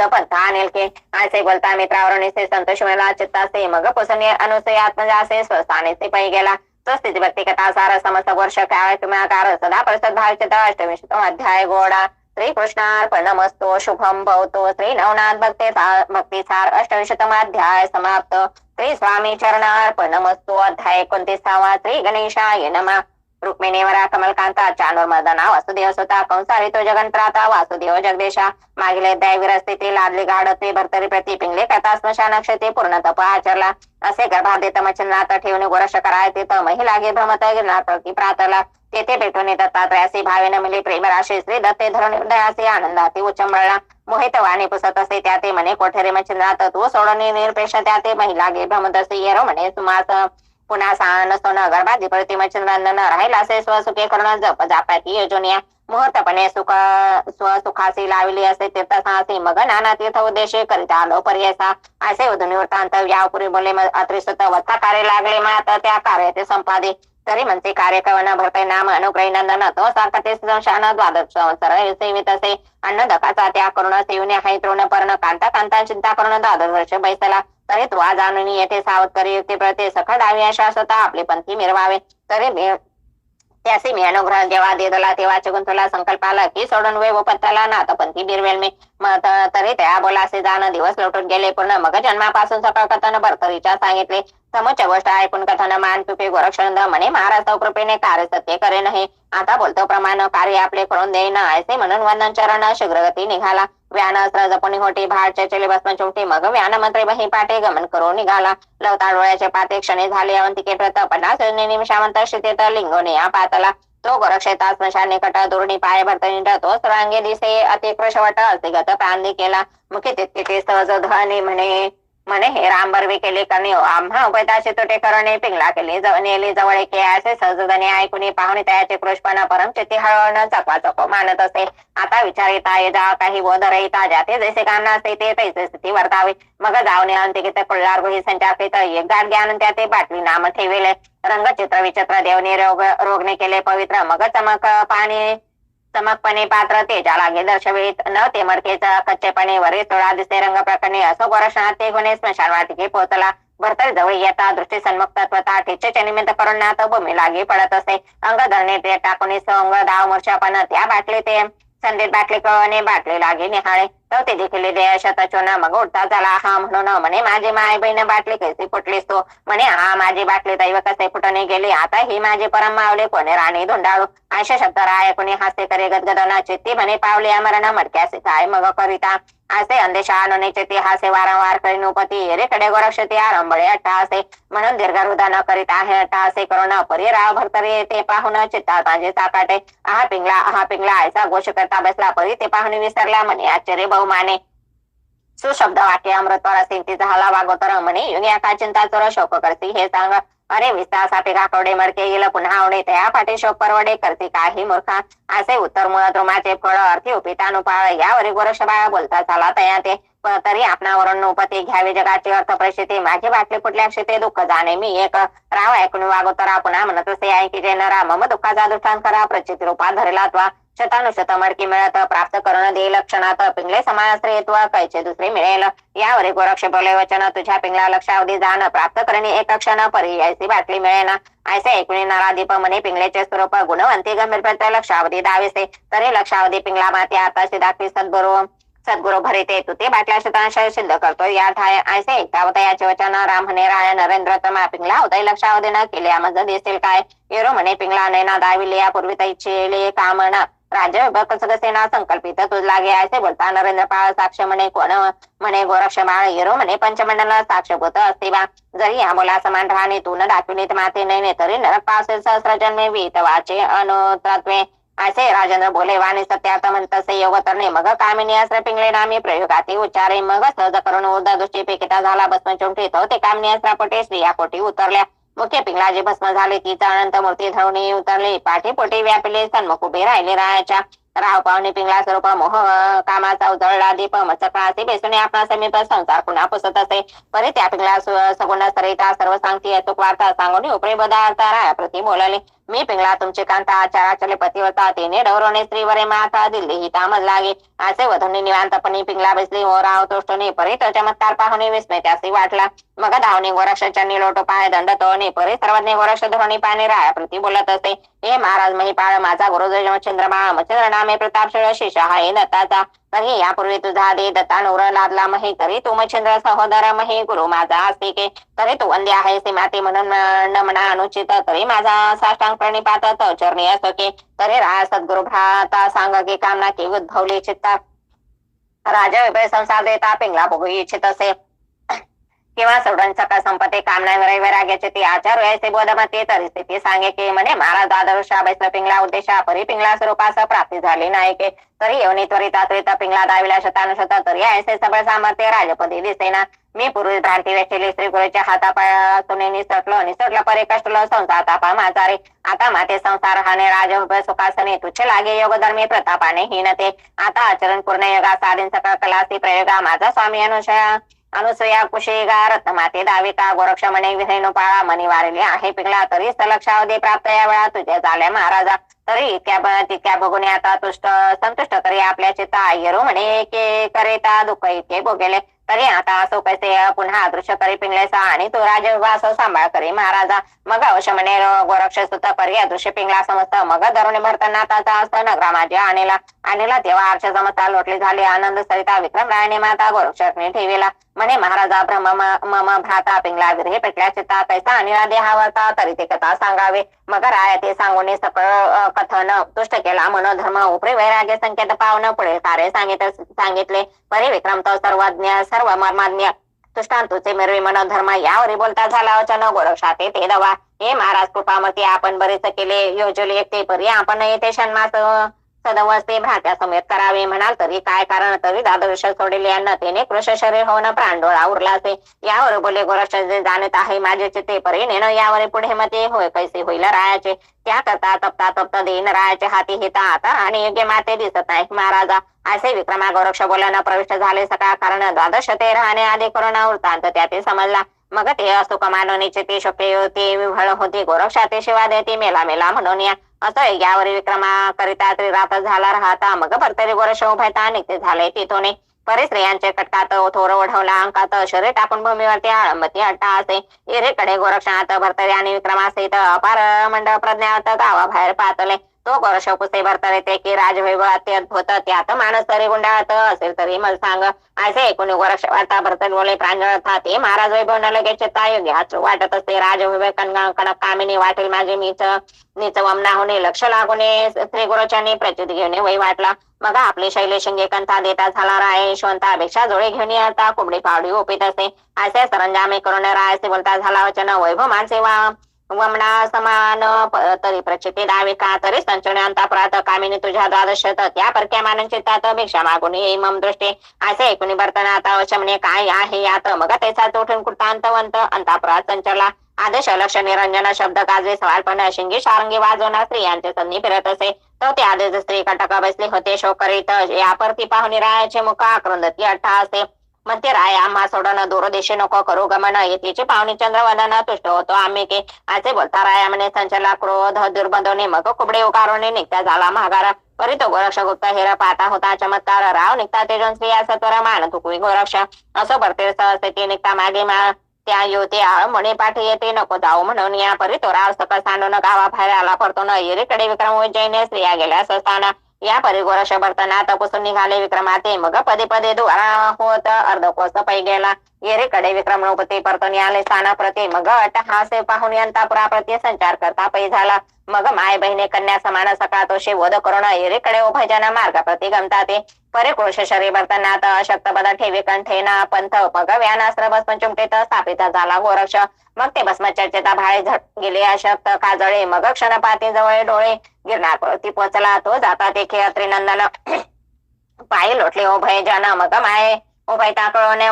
पंथा आणेल के असे बोलता मित्रावरून संतोष मिळाला चित्तासे मग पुसने अनुसय आत्मजासे स्वस्थाने ते पै गेला तो स्थिती भक्ती कथा सार समस्त वर्ष काय किंवा सदा प्रसाद भावचित अष्टविशतम अध्याय गोडा श्रीकृष्णार्पणमस्तु शुभम भवतो श्री नवनाथ भक्ती सार अष्टविशतम अध्याय समाप्त श्री स्वामी चरणार्पणमस्तु अध्याय 29 श्री गणेशाय नमः रुक्मिणीवरा कमलकांता चाणूरमर्दना वासुदेव स्वतः कंसारी तो जगन्त्राता वासुदेव जगदेशा मागील दैविरस्थिती लादली गाडते भरतरी प्रति पिंगले कथा स्मशान क्षते पूर्ण तप आचरला असे गर्भादेत मचंद्रात ठेवून गोरक्ष कराय तिथ महिलागे भ्रमत गिरणार प्रति प्रातला तेथे भेटून दत्तात्रयासी भावेन मिली प्रेमराशी श्री दत्ते धरून हृदयासी आनंदाती उचंबळला मोहित वाणी पुसत असे त्याते म्हणे कोठेरे मचंद्रात तू सोडून निरपेक्ष त्याते महिलागे भ्रमत असे येरो म्हणे सुमास पुन्हा नसतो न गर्भाधी प्रतिमचंद्रांना राहिला असे स्वसुखे करून जप जापाती योजनिया मुहूर्तपणे स्वसुखासी लावली असे तीर्थसाहसी मग नाना तीर्थ उद्देश करीत आलो पर्यसा असे उधनिवृत्तांत यापूर्वी बोले अत्रिसुत वत्ता कार्य लागले मात त्या कार्याचे संपादे तरी म्हणते कार्य कवन भरते नाम अनुग्रही नंदन तो सारखते संशान 12 संवत्सर सेवित असे अन्न दकाचा त्या करून सेवने हाय तृण पर्ण कांता चिंता करून 12 वर्ष बैसला तरी तो जाणून येथे सावध करी युक्ती प्रते सखड आवी अशा स्वतः आपले पंथी मिरवावे तरी त्यासी मी अनुग्रह जेव्हा देदला तेव्हा चुगुंतला संकल्प आला की सोडून वे व पत्ताला नात पंथी बिरवेल मी तरी त्या बोलासे जाणं दिवस लोटून गेले पूर्ण मग जन्मापासून सकाळ कथन भरतरीच्या सांगितले समोरच्या गोष्ट ऐकून कथन मान पिपे गोरक्षण म्हणे महाराज कृपेने कार्य सत्य करे नाही आता बोलतो प्रमाण कार्य आपले करून देईन असे म्हणून वंदन चरण शीघ्रगती निघाला व्यान अस्त्र जपुनी होती भाडच्या चले भस्म चोटी मग व्यान मंत्री बही पाटे गमन करून निघाला लवता डोळ्याचे पाते क्षणे झाले अवंतिके प्रत 50 निमिषावंत शितेत लिंगोने या पातला तो गोरक्षेता स्मशान निकट दुर्णी पाय भरतनी तो सर्वांगे दिसे अतिकृशवट असिगत प्रांदी केला मुखे तितके सहज ध्वनी म्हणे हे रामबरवी केले करणे आम्हा उभयताचे तोटे करणे पिंगला केले नेली जवळ के असे सहजधने ऐकून पाहुणे त्याचे कृष्पण परम चित्ती हळवण चकवा मानत असे आता विचार येता ये जा काही बोध रहिता ज्याते जैसे काम नसते ते तैसे स्थिती वर्तावे मग जाऊन अंतिकित कुळार गुही संचापित एक गाठ ज्ञान त्या ते बाटली नाम ठेविले रंगचित्र विचित्र देवने रोगने केले पवित्र मग चमकपणे पात्र तेजा लागे दर्शवित न ते मडकेचा कच्चेपणे वरील तोळा दिसे रंग प्रकरणे असो गोरक्षणात ते गुणे स्मशान वाटिके पोहोचला भरतरी जवळ येता दृष्टी सन्मुख तत्वता ठेचेचे निमित्त करून नात भूमी लागे पडत असे अंग धरणे ते टाकून अंग धाव मूर्छापण त्या बाटले ते संधीत बाटली कळवणे बाटली लागे निहाळे तो ते देखील शतचोन मग उठता झाला हा म्हणून म्हणे माझी माय बहीण बाटली कशी फुटलीस तो म्हणे हा माझी बाटली दैव कसे फुटणे गेली आता ही माझी परम मावले कोणी राणी धुंडाळू अशा शब्द राय कोणी हास्य करे गदगदना चित्ती म्हणे पावले अमरण मडक्यासे काय मग करिता असे अंदेशा आणून चित्ती हासे वारंवार करीन उपती रेकडे गोरक्षती आरंभळे अट्टासे म्हणून दीर्घ हृदा न करीत आहे अट्टासे करून परिराव भरतरी ते पाहून चित्तात माझे चाकाटे आहा पिंगला ऐसा घोष करता बसला परी ते पाहुणे विसरला म्हणे आश्चर्य बहुमाने सुशब्द वाक्य अमृतवर सिंती झाला वागोतर म्हणे युनिया का चिंता चोर शोक करती हे सांग अरे विस्तार सापे काकवडे मडके गेलं पुन्हा आवडे त्या पाठी शोक परवडे करते काही मूर्खा असे उत्तर मुळ द्रुमाचे फळ अर्थी उपितानुपाळ यावरी गोरक्ष बाळा बोलता झाला तया ते तरी आपणावरून उपती घ्यावी जगाची अर्थ परिस्थिती माझी बाटली फुटल्याक्षी ते दुःख जाणे मी एक राव ऐकून वागोतरा पुन्हा म्हणत असे ऐकी जे नरा मम दुःखाचा दुष्टान करा प्रचिती रूपात धरला अथवा शतानुशत मडकी मिळत प्राप्त करून देईल क्षणात पिंगले समाश्रयत्व कैचे दुसरे मिळेल यावरी गोरक्ष बोले वचन तुझ्या पिंगला लक्षावधी जाण प्राप्त करणे एक क्षण परी ऐसी बाटली मिळेल ऐसे ऐकून नारादीप म्हणे पिंगलेचे स्वरूप गुणवंती गंभीर प्रत्य लक्षावधी दावेसे तरी लक्षावधी पिंगला माती आता दाखवी सद्गुरु भरिते तू ते बाटल्या शतांश सिद्ध करतो या ठाय ऐसे ऐकता याचे वचन राम म्हणे राय नरेंद्र तमा पिंगला उदय लक्षावधी न केले मज दिसेल काय येरो म्हणे पिंगला नैना दाविले यापूर्वी तैचे कामना राज्य सेना संकल्पित तुझ लागे ऐसे बोलता नरेंद्र पाळ साक्ष म्हणे कोण म्हणे गोरक्ष माळ येरो म्हणे पंचमंडल साक्षभूत असते बा जरी या मुला समान राहणे तू न दाखविनीत माते नाही तरी नरक पासे सहस्र जन्मे वीत वाचे अनुतत्वे असे राजेंद्र बोले वाणी सत्यार्थ म्हणतसे योग तरणे मग कामिनी अस्त्र पिंगले नामी प्रयोगाती उच्चारे मग सहज करून उदा दृष्टी पेकिता झाला भस्म चोंटी तो ते कामिनी अस्त्रापोटी स्त्रियापोटी उतरल्या मुख्य पिंगलाजी भस्म झाले तिचा अनंत मूर्ती धरणी उतरली पाठीपोटी व्यापिले सन्मुख उभे राहिले रायाच्या राव पाहुणे पिंगला स्वरूप मोह कामाचा उजळला दीप मचकासी बेसुने आपला समीप संसार पुन्हा पुसत असे परी त्या पिंगला सगुण सरिता सर्व सांगती अचूक वार्ता सांगून उपरे बदार्था राया प्रति बोलले मी पिंगला तुमचे कांता आचाराचले पतिव्रता तिने डवरोने स्त्रीवरे माता दिल्ली हिता मज लागे असे वधूंनी निवांतपणी पिंगला बसली हो राव तोष्टने परी तो चमत्कार पाहुणे विस्मय त्यासी वाटला मग धावणे गोरक्षाच्या निलोट पाय दंड तोने परी सर्वज्ञ गोरक्ष धोरणी पाने राया प्रति बोलत असे हे महाराज महिपाळ माझा गुरुदेव चंद्रमा मचंद्र नामे प्रतापशीळ शिष हा हे दत्ताचा तरी यापूर्वी तुझा दे दत्तानुर लादला मही तरी तू मच्छिंद्र सहोदर मही गुरु माझा असते के तरी तू वंद्य आहे माते म्हणून नमना अनुचित तरी माझा साष्टांग प्रणिपात चरणी असो के तरी राय सद्गुरु भ्राता सांग की कामना की उद्भवली चित्ता राजा विभय संसार देता पिंगला बघू इच्छित असे किंवा सोडून सकाळ संपत्ती कामना वैराग्याचे ते आचार ऐसे बोधमते तरी स्थिती सांगे की म्हणे महाराज आदर्शा बैसला पिंगला उद्देशा परी पिंगला स्वरूपास प्राप्ती झाली नाही के तरी येऊन त्वरित पिंगला दाविला शतानुशत तरी ऐसे सबळ सामर्थ्य राजपदी दिसेना मी पूर्वी भ्रांती वेचली श्री गुरुच्या हातापासून निसटलो परे कष्टलो संसार तापा माझारे आता माते संसार हाने राज सुखासने तुच्छ लागे योग धर्मी प्रतापाने हीनते आता आचरण पूर्ण योगा साधीन सकळ कलासी प्रयोगा माझा स्वामी अनुसया कुशेगा रत्नमाते दाविका गोरक्ष म्हणे विहरेणुपाळा मनी वारले आहे पिंगला तरी सलक्षावधी प्राप्त या वेळा तुझ्या झाल्या महाराजा तरी तितक्या भोगुने आता संतुष्ट करी आपल्या चित्ता येरो म्हणे के करेता दुःख इतके भोगेले तरी आता असो कैसे पुन्हा अदृश्य करी पिंगलेसा आणि तो राजवास सांभाळ करी महाराजा मग अवश्य म्हणे गोरक्ष सुत करी अदृश्य पिंगला समजत मग धरुणी भरताना त्याचा असत नगरामाज्या आणीला तेव्हा आर्ष समजता लोटली झाली आनंद सरिता विक्रम रायने माता गोरक्षने ठेविला म्हणे महाराजा ब्रह्म मम भ्राता पिंगला विरहे पेटल्या चित्ता कैसा आणीला देहावरता तरी ते कथा सांगावे मग राय ते सांगून सकळ कथन तुष्ट केला मनोधर्म उपरी वैराग्य संकेत पावनं पुढे कार्य सांगितले परी विक्रम तो सर्वज्ञ सर्व मर्माज्ञ तुष्टांतुचे मिरवी मनोधर्म यावरी बोलता झाला वचन गोरक्षाते ते दवा हे महाराज कृपामती आपण बरेच केले योजले एकटे परी आपण येथे षण्मास सदवस्ते भ्रात्या समेत करावे म्हणाल तरी काय कारण तरी दादृश सोडले अन्न तेने कृष शरीर होऊन प्राणडोळा उरला असे यावर बोले गोरक्ष जे जाणत आहे माझे चित्ते परी नेण यावर पुढे मते होय कैसे होईल रायाचे त्या करता तप्ता देईन रायाचे हाती हिता आता आणि योग्य माते दिसत नाही महाराजा असे विक्रमा गोरक्ष बोलणं प्रविष्ट झाले सकाळ कारण द्वादश ते राहणे आधी करोना वृत्तांत त्याते समजला मग ते असुख मानवनीचे ते शक्य होते विव्हळ होती गोरक्षा ते शिवा देते मेला म्हणून या असं यावर विक्रमा करिता त्रिरात झाला राहता मग भरतरी गोरक्ष उभयता निघते झाले तिथून परिस्त्रियांचे कटकात थोर ओढवला अंकात शरीर टाकून भूमीवरती आळंबती अट्टा असे एरेकडे गोरक्षणात भरतरी आणि विक्रमासहित अपार मंडळ प्रज्ञात गावाबाहेर पातले तो गोरक्ष पुसे भरता येते की राजवैभव अत्यद्भुत त्यात मानस तरी गुंडाळत असेल तरी मला सांग असे एकूण गोरक्ष वार्ता भरतन बोले प्रांजळ ते महाराज वैभव न लगेच चित्ता योग्य हाच वाटत असते राजवैभव कणक कामिनी वाटेल माझे मीच नीच वमना होणे लक्ष लागूने श्री गुरुच्यांनी प्रच्युत घेऊन वै वाटला मग आपले शैले शिंगे कंथा देता झाला राय यशवंतापेक्षा जोडे घेऊन आता कुबडी पावडी ओपीत असे असे सरंजामे करून रायसे बोलता झाला वचन वैभव मानसे वमना समान तरी प्रचिती दावे का तरी संचने अंतापुरात कामिनी तुझ्या द्वादशत त्या परक्या मानन चित्तात भिक्षा मागून येई मम दृष्टी असे ऐकून बर्तन आता वशमने काय आहे यात मग त्याचा उठून कुर्तांतवंत अंतापुरात संचला आदेश लक्ष निरंजन शब्द गाजे सवालपण शिंगी शारंगी वाजवणार स्त्रियांचे संधी फिरत असे तो ते आदेश स्त्री कटक बसले होते शोक करीत या परती पाहुणी रायाचे मुख आक्रंदती अट्टा असे म्हणते राय आम्हा सोडून दूरदेशी नको करू गमन येतीचे पाहुणी चंद्रवदन तुष्ट होतो आम्ही के असे बोलता राया म्हणे संचला क्रोध दुर्बंधोने मग कुबडे उकारोने निघता झाला महागार परी तो गोरक्ष गुप्त हेर पाहता होता चमत्कार राव निघता तेजन स्त्रिया सत्वर मान तुकवी गोरक्ष असं भरते सहस्ते निघता मागे त्या युवती म्हणे पाठी येते नको जाऊ म्हणून या परी तो राव सकळ सांडून गावाबाहेर आला परतो न येरीकडे विक्रम उज्जैने स्त्रिया गेल्या असताना या परी गोरक्ष भरताना तपसून निघाले विक्रमाते मग पदे पदे दुआरा होत अर्धकोस पै गेला येरीकडे विक्रम नृपती परतून आले स्थाना प्रती मग अट्टहासे पाहून अंतापुरा प्रती संचार करता पै झाला मग माय बहिणी कन्या समान सकाळ तोशी वध करून येरीकडे उभयजना मार्ग प्रती गमता ते परे कृष शरीर भरताना अशक्त पद ठेवी कंठेना पंथ मग व्यानास्त्र भस्म चिमटेत स्थापित झाला गोरक्ष मग ते भस्म चर्चेता भाळे झट गेले अशक्त काजळे मग क्षणपाती जवळ डोळे गिरणार प्रती पोचला तो जाता ते खेत्री नंदन पायी लोटले उभय जन मग माय उभय ताकळोने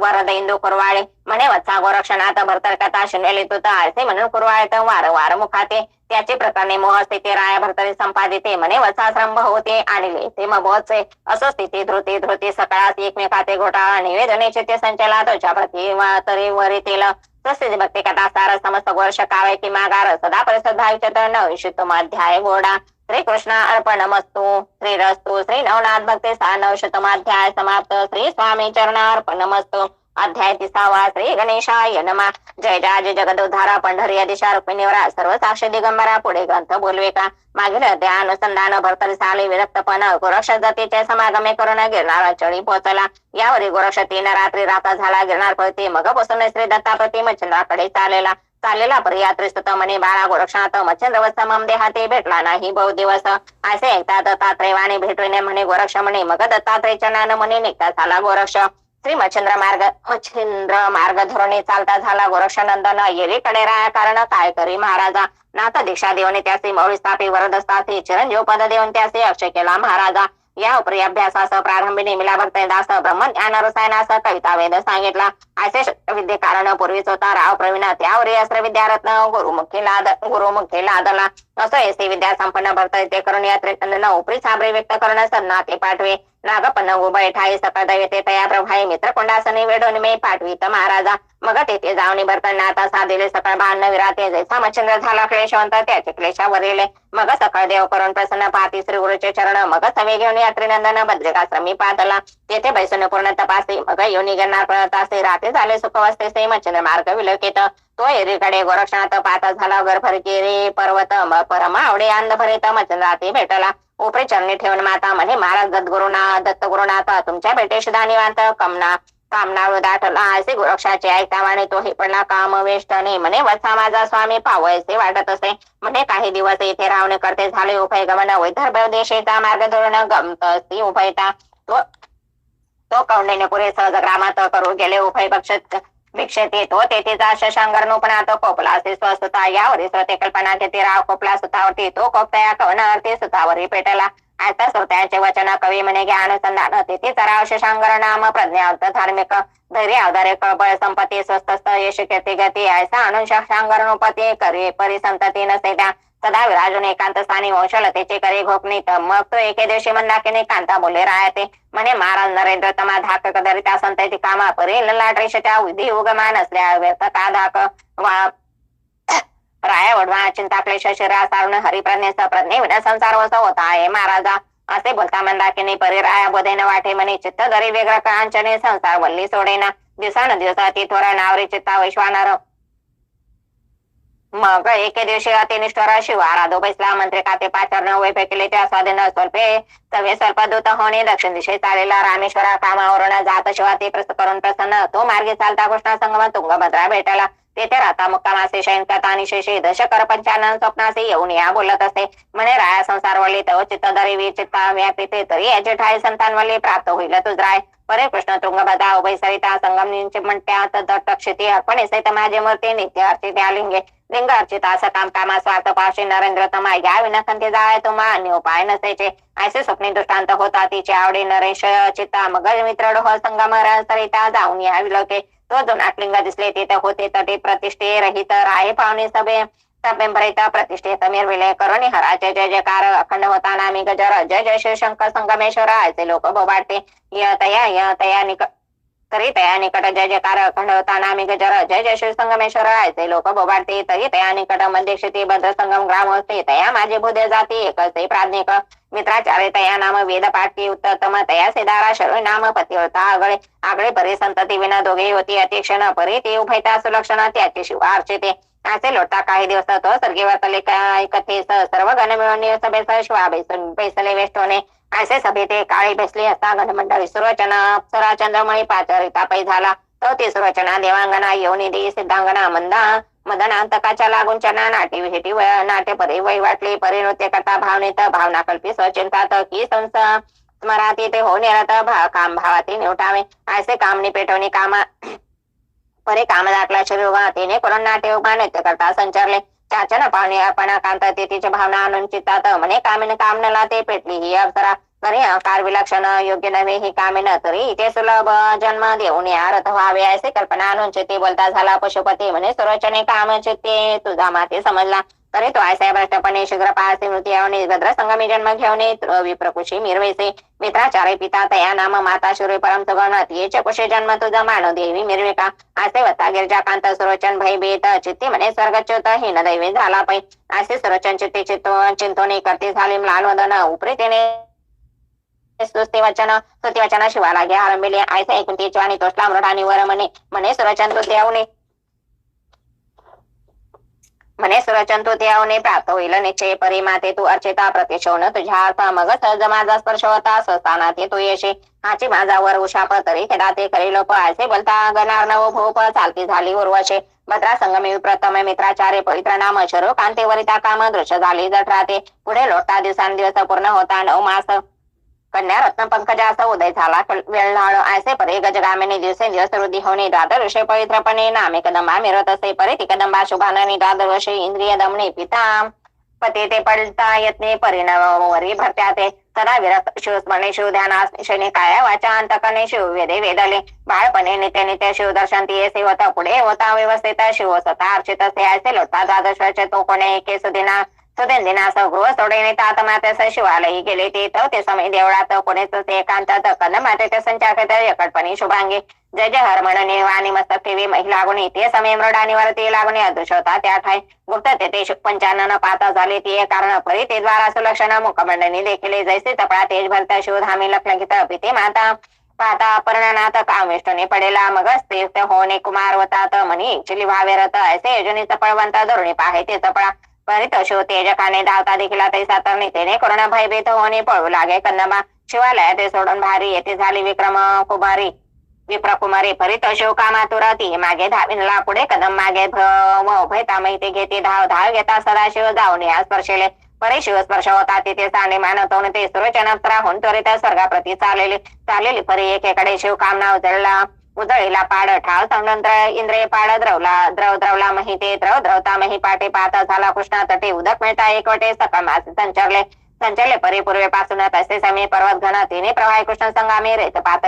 वरद इंदू कुरवाळे म्हणे वत्सा गोरक्षणात भरतर कथा शिनवेली तुत आरसे म्हणून कुरवाळत वार वार मुखाते त्याचे प्रकरणे मोह स्थिती राया भरतरी संपादिते म्हणे वत्साश्रंभ होते आणि ते मबोचे असो स्थिती धृती धृती सकाळात एकमेकाते घोटाळा निवेदनेचे ते संचला तुझ्या प्रति तरी वरीतील तसेच भक्ती कथा सार समस्त वर्ष कावे की मागार सदा परिसद भाविचतर नवशतम अध्याय गोडा श्री कृष्ण अर्पणमस्तु श्रीरस्तु श्री नवनाथ भक्ती सा नवशतमाध्याय समाप्त श्री स्वामी चरणार्पणमस्तु अध्याय 30 श्री गणेशाय नमः जय जय जगदोद्धारा पंढरी दिशा रुक्मिणीवरा सर्व साक्ष दिगंबरा पुढे ग्रंथ बोलवे का मागील त्या अनुसंधान भरतरी साले विरक्तपण गोरक्ष जातीचे समागमे करून गिरणार चढी पोहोचला यावरी गोरक्ष 3 रात्री राता झाला गिरणार पळते मग बसून श्री दत्ताप्रती मच्छिंद्राकडे चालेला परियात्री सुत म्हणे 12 गोरक्षात मच्छिंद्र मम देहाते भेटला नाही बहु दिवस असे ऐकता दत्तात्रेयाने भेटविणे म्हणे गोरक्ष म्हणे मग दत्तात्रेयच्या नान म्हणे निघता झाला गोरक्ष श्री मच्छिंद्र मार्ग धोरणे चालता झाला गोरक्षनंदन येरीकडे राया कारण काय करी महाराजा नाथ दीक्षा देऊन त्याचे मौळी स्थापी वरदस्थाती चिरंजीव पद देऊन त्याचे अक्षय केला महाराजा या उपरी अभ्यासास प्रारंभी नेमिला भक्तदास ब्रह्मज्ञान रसायनास कविता वेद सांगितला असे विद्ये कारण पूर्वीच होता राव प्रवीण त्यावरी अस्त्र विद्यारत्न गुरुमुखी लादला असं एसी विद्या संपन्न भरता येते करून यात्रेतन उपरी साबरे व्यक्त करून सन्नाते पाठवे नागपन्न उभय ठाई सकळ दैवते तया प्रभाई मित्र कोंडासने वेडून मे पाठवित महाराजा मग तेथे जाऊन भरताना आता साधिले सकळ भांडण विराते जैसा मच्छिंद्र झाला क्लेशवंत त्याचे क्लेशावरील मग सकळ देव करून प्रसन्न पाहती श्री गुरुचे चरण मग सवे घेऊन यात्रेनंदन बद्रिकाश्रमी पादला तेथे बैसून पूर्ण तपासी मग योनी गिरणार पळतासे रात्री झाले सुखवस्ते से मच्छिंद्र मार्ग विलकित तो एरीकडे गोरक्षणात पाता झाला गरफरकी रे पर्वत परमा आवडे अंध भरित मच्छिंद्राती भेटला उपरी चरणी ठेवून माता म्हणे महाराज दत्तगुरुनाथ तुमच्या भेटेश दानिवांत कामना दाटला असे गोरक्षाचे ऐकता म्हणे तो हे पडला काम वेष्टने म्हणे वत्सा माझा स्वामी पावयसे वाटत असे म्हणे काही दिवस इथे रावणे करते झाले उभय गमन वैदर्भ देशेचा मार्ग धोरण गमत ती उभयता तो कौंडिन्य पुरे सहज ग्रामात करू गेले उभय पक्ष भिक्षेत येतो तेथेचा शशांगरनो पण आता कोपला असे स्वस्तता यावरी स्वते कल्पना तेथे राव कोपला सुतावरती तो कोपत्या कवनावरती सुतावरी पेटला आता श्रोत्याचे वचन कवी म्हणे ज्ञान अनुसंधान तेथे राव शशांगर नाम प्रज्ञावत धार्मिक धैर्य अवधारे कळबळ संपत्ती स्वस्त यश कीर्ती गती ऐसा अनु शशांगरणोपती करे परिसंतती नसे त्या सदा विराजून एकांत स्थानी वंशलतेचे करे घोकणीत मग तो एके दिवशी मंदाकिनी कांता बोले राहते म्हणे महाराज नरेंद्र तमा धाक कदरिता संतती कामा परी ललाटरेषच्या विधी उगमान असल्या व्यर्थ का धाक राया वडवा चिंता क्लेश शिरा सारून हरिप्रज्ञेचा प्रज्ञे विना संसार वस होता आहे महाराजा असे बोलता मंदाकिनी परी राया बोधेन वाटे म्हणे चित्त दरी वेगळा कांचने संसार वल्ली सोडेना दिवसानं दिवसा ती थोरा नावरी चित्ता वैश्वानर मग एके दिवशी अतिनिष्ठुर शिवाराधो बैसला. मंत्री खाते पाचारण वैभव केले त्या स्वाधीन स्वल्पे सवे स्वल्प दूत होणे. दक्षिण दिशे चालेला रामेश्वरा कामावरून जात शिवा ते प्रस्त करून प्रसन्न तो मार्गे चालता कृष्णा संगम तुंगभद्रा भेटला. तेथे राहता मुक्कामासे शयन करता आणि शेषे दशकर पंचानन स्वप्नासे येऊन या बोलत असे. म्हणे राया संसार वळी तव चित्त दरी विचित्ता व्यापी ते तरी याचे ठाई संतान वळी प्राप्त होईल तुझराय. परे कृष्ण तुंगभद्रा उभय सरिता संगम म्हणत्यात दत्तक्षिती अर्पणे सहित माझे मूर्ती नित्य अर्चित लिंगे लिंग अर्चिता सकाम कामा स्वार्थ पाशी नरेंद्र तमाय घ्या विनखंती जाय तुम्हा अन्य उपाय नसायचे. ऐसे स्वप्नी दृष्टांत होता तिचे आवडी नरेश चित्ता मग मित्र डोह संगम सरिता जाऊन या विलोके. तो जो नाटलिंग दिसले तिथे होते तटी प्रतिष्ठे रहित राय पाहुणे सभे सभेंभरित प्रतिष्ठित मिरविले करुणी हराचे जय जयकार अखंड होता नामी गजर जय जय श्री शंकर संगमेश्वर ऐसे लोक बोबाटे तया निकट तरी तया निकट जय जयकार अखंड होता नामी गजर जय जय श्री संगमेश्वर ऐसे लोक बोबाटे तरी तया निकट मध्ये क्षिती भद्र संगम ग्राम होते तया माझे बुधे जाती एकसे प्राज्ञिक मित्राचार्य तया नाम वेद पाठी उत्तम तया सेदारा शरू नाम पतिव्रता आगळे आगळे परी संतती विना दोघे होती अतिक्षण परी ते उभयता सुलक्षण त्याची शिवा अर्चिते. असे लोटता काही दिवस तो स्वर्गीवर कले कथेस सर्व गण मिळून सभेस शिवा बैसले वेष्टोने. असे सभे ते काळी बेसली असता गणमंडळी सुरवचना अप्सरा चंद्रमळी पाचरिता पै झाला. तो ती सुरवचना देवांगना योनिदी सिद्धांगना मंदा मदनांतकाच्या लागून चना नाटी विहिटी नाट्य परी वै वाटली परी नृत्य करता भावनेत भावना कल्पी स्वचिंतात की स्मराती ते हो निरत काम भावाती निवटावे. असे कामनी पेटवणी कामा परे काम दाखला शरीर तिने करून नाट्य उभा नृत्य करता संचारले. चाचन पाहुणे आपण कांत तिच्या भावना आणून चित्तात म्हणे कामिन कामनला ते पेटली ही अप्सरा तरी कार विलक्षण योग्य नव्हे ही कामिन तरी इथे सुलभ जन्म देऊन या रथ व्हावे असे कल्पना आणून चित्ते बोलता झाला पशुपती म्हणे सुरचने काम चित्ते तुझा माते समजला. तरी तो ऐसा भ्रष्टपणे शीघ्र पाहसे मृत्यू आणि भद्र संगमी जन्म घेऊन विप्रकुशी मिरवेसे. मित्राचारे पिता तया नाम माता शुरे परम सुगण येचे कुशे जन्म तुझा मानव देवी मिरविका. असे वता गिरजाकांत सुरोचन भयभीत चित्ते म्हणे स्वर्गच्युत हीन दैवी झाला पै. असे सुरोचन चित्ते चिंतोनी करते झाली म्लान वदन उपरीतीने स्तुतिवचन शिवाला घ्या आरंभिले. ऐसे ऐकून ती आणि तोषला मृडानी वर म्हणे सुरचन तू देवने म्हणे सुरचन तू देवने प्राप्त होईल निश्चय परी माते तू अर्चिता प्रतिशोन तुझ्या अर्थ मग सहज माझा स्पर्श होता स्वस्थानात तू येशी हाची माझावर उशाप तरी खेदाते करी लोप. असे बोलता गणार नव भोप चालती झाली उर्वशे. भद्रा संगमी प्रथम मित्राचार्य पवित्र नाम शरो कांतेवरिता काम दृश्य झाली जठराते. पुढे लोटता दिवसांदिवस पूर्ण होता 9 मास कन्या रत्न पंकजाचा उदय झाला वेळनाळ. असे परे गजगामिनी दिवसेंदिवस वृद्धी होणे द्वादर ऋषे पवित्रपणे नामे कदंबा मिरत असे. परे ती कदंबा शुभाननी द्वादर वर्षे इंद्रिय दमणे पिता पती ते पडता यत्ने परिणवरी भरत्या ते सदा विरत शिवस्मरणे शिवध्याना शनी काया वाचा अंतकने शिववेदे वेदले. बाळपणे नित्य नित्य शिवदर्शन ती येसे होता पुढे होता व्यवस्थित शिव स्वतः अर्चित असे. असे लोटता द्वादश तो कोणे एके सुदिना सुदिना गृह सोडणे तात माते शिवालयी गेले ते समय देवळात कोणेच ते एकांतात कन माते ते संचार एकटपणी शुभांगी जय जय हर म्हणणे वाणी मस्तक ठेवी महिला गुणी ते समय मृडानी वरती लागणे अदृश्य होता त्या ठाई गुप्त ते पंचानन पाता झाले ते कारण परी ते द्वारा सुलक्षण मुखमंडनी देखील जैसे तपळा तेज भरता शिवधामी लखलखित पिते माता पाहता पर्णनाथ कामिष्टने पडेला मगच ते होणे कुमार वतात म्हणी चिली भावेरत ऐसे योजनी चपळवंत धरुणी पाहे ते चपळा परित शो तेजकाने धावता देखील तैसा तरणी तेने करुणा भयभीत होणे पळू लागे कन्नबा. शिवालयात ते सोडून भारी येथे झाली विप्रकुमारी परित शो कामातुरती मागे धाविनला पुढे कदम मागे भयता माहिती घेते धाव घेता सदाशिव जाऊन या स्पर्शेले. परे शिवस्पर्श होता तिथे सांडे मानवतो ते सुरचना होऊन त्वरित स्वर्गाप्रती चाललेली परी एकेकडे शिव कामना उजळीला पाड ठाव संनंतर इंद्रिय पाड द्रवला मही ते द्रवता मही पाटे पाहता झाला कृष्णा तटे उदक मिळता एकवटे सकमास संचरले परी पूर्वेपासूनच असे समी पर्वत घन तिने प्रवाही कृष्ण संगामी रेत पात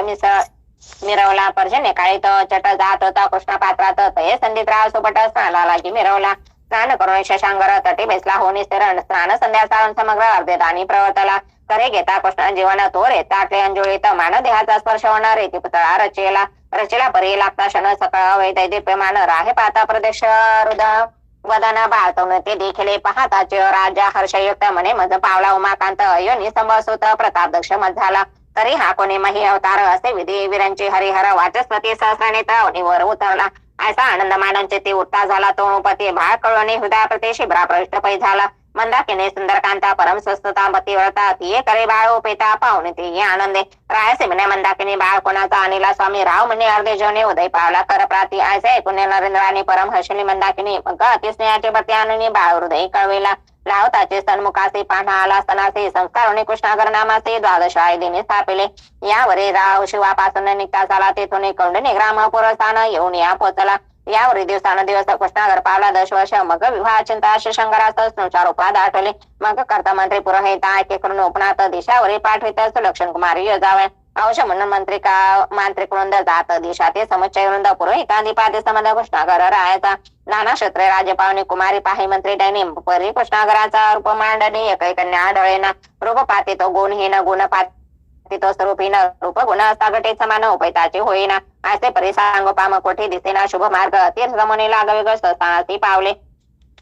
मिरवला. पर्जन्य काळी तो चट जात होता कृष्ण पात्रात तये संदीप राव सुपट स्नानाला लागी मिरवला. स्नान करून शशांगर तटे बेसला होणी स्थिरण स्नान संध्या सारून समग्र अर्धेदानी प्रवर्तला. करे घेता कृष्ण जीवन तो रेताटले अंजुळीत मानव देहाचा स्पर्श होणार रेती पुतळा रचेला परी लागता क्षण सकाळ वैद्य दिप्यमान राहे पाहता प्रदेश हृदय वदन बाळतवण ते देखील पाहताचे राजा हर्षयुक्त म्हणे मज पावला उमाकांत अयोनी संभसूत प्रताप दक्ष मत झाला. तरी हा कोणी मही अवतार असे विधी वीरांची हरिहर वाचस्पती सहस्रनेत अवनीवर उतरला. असा आनंद मानांचे ते उठता झाला तो पती भाळ कळवणे हृदयाप्रती शिबरा प्रविष्ट पै झाला. मंदाकिनी सुंदरकांता परम स्वस्तता पतिव्रता ती करे बाळ उपेता पाहुणे ते आनंदे रायसे म्हणे मंदाकिनी बाळ कोणाचा अनिला स्वामी राव म्हणे अर्धे जेवणे उदय पावला कर प्राती ऐसे ऐकून नरेंद्राने परम हर्षली मंदाकिनी मग अति स्नेहाचे प्रती आणून बाळ हृदय कळवेला. लावताचे सन्मुखासे पाठा आला स्तनासे संस्कार कृष्णागर नामासे द्वादश दिने स्थापिले. यावरी राव शिवापासून निघता झाला तेथून कौंडणी ग्रामपूर स्थान येऊन या पोचला. यावरी दिवसानुदिवस कृष्णागर पावला 10 वर्ष मग विवाह चिंता शंकरास स्नुचार उपाद आठवले. मग कर्ता मंत्री पुरोहित ऐके करून उपनाथ दिशावरी पाठवित सुलक्षण कुमारी योजावे. अंश म्हणून मांत्रिक वृंद जात दिशा ते समुच्चय वृंद पुरोहिताधिपाती समद कृष्णागर राहायचा. नाना क्षत्रे राजे पाहुणे कुमारी पाही मंत्री डैनी परी कृष्णागराचा रूप मांडणी एकही कन्या आढळेना. रूप पाती तो गुणहीन गुण पाती तो स्वरूपीन रूप गुण असता घटे समान उपैताचे होईना. असे परी सांगोपाम कोठी दिसेना शुभ मार्ग तीर्थमुनी लागवे स्थानासी पावले.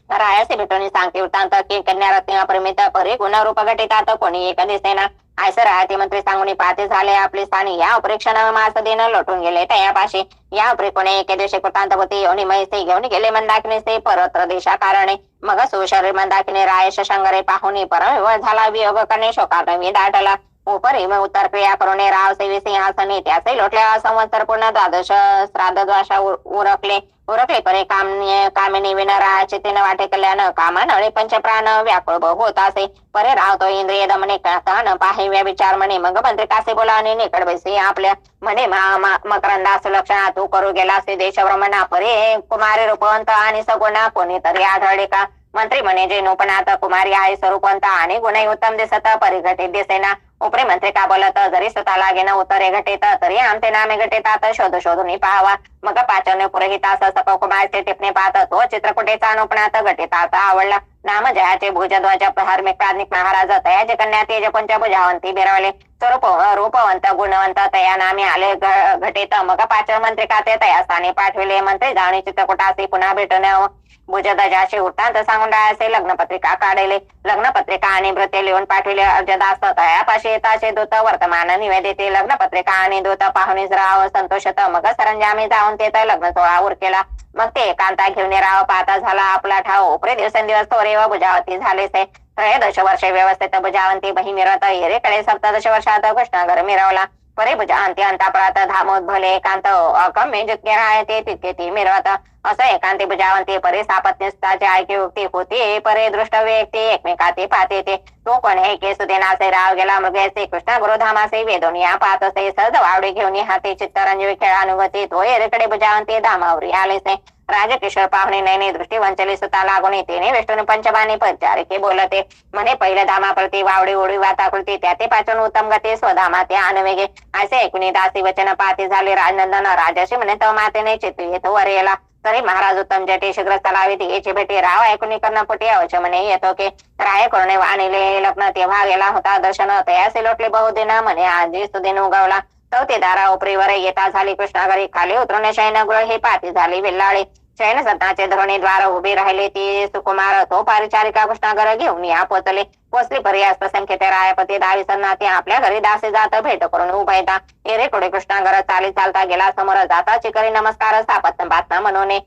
रायासे भेटून सांगते वृत्तांत की कन्या रत्न अपरिमित परी गुण रूप घटितात कोणी एक दिसेना. ऐसे राहते मंत्री सांगून पाहते झाले आपले स्थानी. या उपरीक्षण मास दिन लोटून गेले तयापाशी. या उपरी कोणी एके दिवशी कृतांतपती योनी महिसे घेऊन गेले मंदाकिनीसे परत्र देशा कारणे. मग सुशरीर मंदाकिनी रायश शंगरे पाहुनी परम झाला वियोग करणे शोकानवी दाटला. उपरी उत्तर क्रिया करून राव सेवी सिंहासनी त्याचे लोटल्या संवत्सर पूर्ण द्वादश श्राद्ध द्वाशा उरकले परे कामिनी विन राहाचे तिन वाटे कल्याण कामान अळे पंचप्राण व्याकुळ होत असे. परे राव तो इंद्रिय दमने न पाहे विचार म्हणे. मग मंत्री कासे बोला आणि निकड बैसे आपल्या म्हणे मकरंदा सुलक्षणा तू करू गेला असे देशभ्रमणा परे कुमारी रूपवंत आणि सगुणा कोणीतरी आढळले का. मंत्री म्हणे जे नोपनाथ कुमारी आहे स्वरूपवंत आणि गुणही उत्तम दिसत परिघटित दिसेना. उपरी मंत्री का बोलत जरी स्वतः लागे ना उत्तरे घटित तरी आमचे नामे घटितात शोधून पाहावा. मग पाचवने पुरोहितास सप कुमारचे टिपणे पाहत तो चित्रकुटेचा नोपनाथ घटिताचा आवडला. नाम जयाचे भुजध्वज धार्मिक प्राज्ञिक महाराज तयाचे कन्या तेज पंचभुजावंती बिरवले. स्वरूप रूपवंत गुणवंत तया नामे आले घटित. मग पाचव मंत्री का ते तया स्थानी पाठविले. मंत्री जाणे चित्रकुटासी पुन्हा भेटून भुजध्वजाशी वृत्तांत सांगून रायाचे लग्नपत्रिका काढले. लग्नपत्रिका आणि भृते लिहून पाठविले. अर्जदास तयापाशी येताचे दूत वर्तमान निवेदिते. लग्नपत्रिका आणि दूत पाहुणीस राव संतोषत. मग सरंजामी जाऊन ते लग्न सोहळा उरकेला. मग ते एकांता घेऊन राव पाहता झाला आपला ठाव. उपरे दिवसेंदिवस थोरे व भुजावती झालेसे. 13 वर्षे व्यवस्थित भुजावंती बही मिरवत हिरेकडे 17 वर्षात कृष्णागर मिरवला. परे भुजावंती अंतापरात धामोद्भले एकांत अकम्य जितके राहते तितके ती मिरवत. असं एकांती भुजावंती परे सापत्निष्ठाचे ऐके युक्ती होती. परे दृष्ट व्यक्ती एकमेकाती पाहते ते. तो कोण हे के सुदेनासे राव गेला मृगेसे कृष्ण गुरुधामासे वेदोनिया पाहत असे. सहज वावडी घेऊन हाती चित्तरंजवी खेळानुगती तो एरेकडे भुजावंती धामावरी आलेसे. राजकिशोर पाहुणे नैने दृष्टी वंचली सुता लागून तिने वेष्टून पंचबाणी परिचारिके बोलते. म्हणे पहिले धामाप्रती वावडी ओढी वाताकृती त्याते पाचन उत्तम गती स्वधामा ते आणवेगे. असे ऐकून दासी वचन पाती झाले. राजनंदन राजाशी म्हणे तो मातेने चित्ती येतो वर येला. तरी महाराज उत्तम जटे शीघ्र चलावी याची भेटी राव ऐकून कर्णपुटी अवश्य म्हणे येतो की. राय करुणे वाणिले लग्न तेव्हा गेला होता दर्शन तयासे लोटले बहुदिन म्हणे आजी सुदिन उगवला. चौथीदारा उपरीवर येता झाली कृष्णागरी. खाली उतरून शयनगृह हे पाती झाली विल्लाळी. शयन सत्नाचे धरणी द्वार उभी राहिले ती सुकुमार. तो परिचारिका कृष्णागर घेऊन या पोचले. पोचली पर्यास्त संख्येत रायपती दावी सन्नाती आपल्या घरी दासे जात भेट करून उभा येता. एरे कोडे कृष्णागर चाली चालता गेला समोर जाता चिकरी नमस्कार सापत्न बातना म्हणून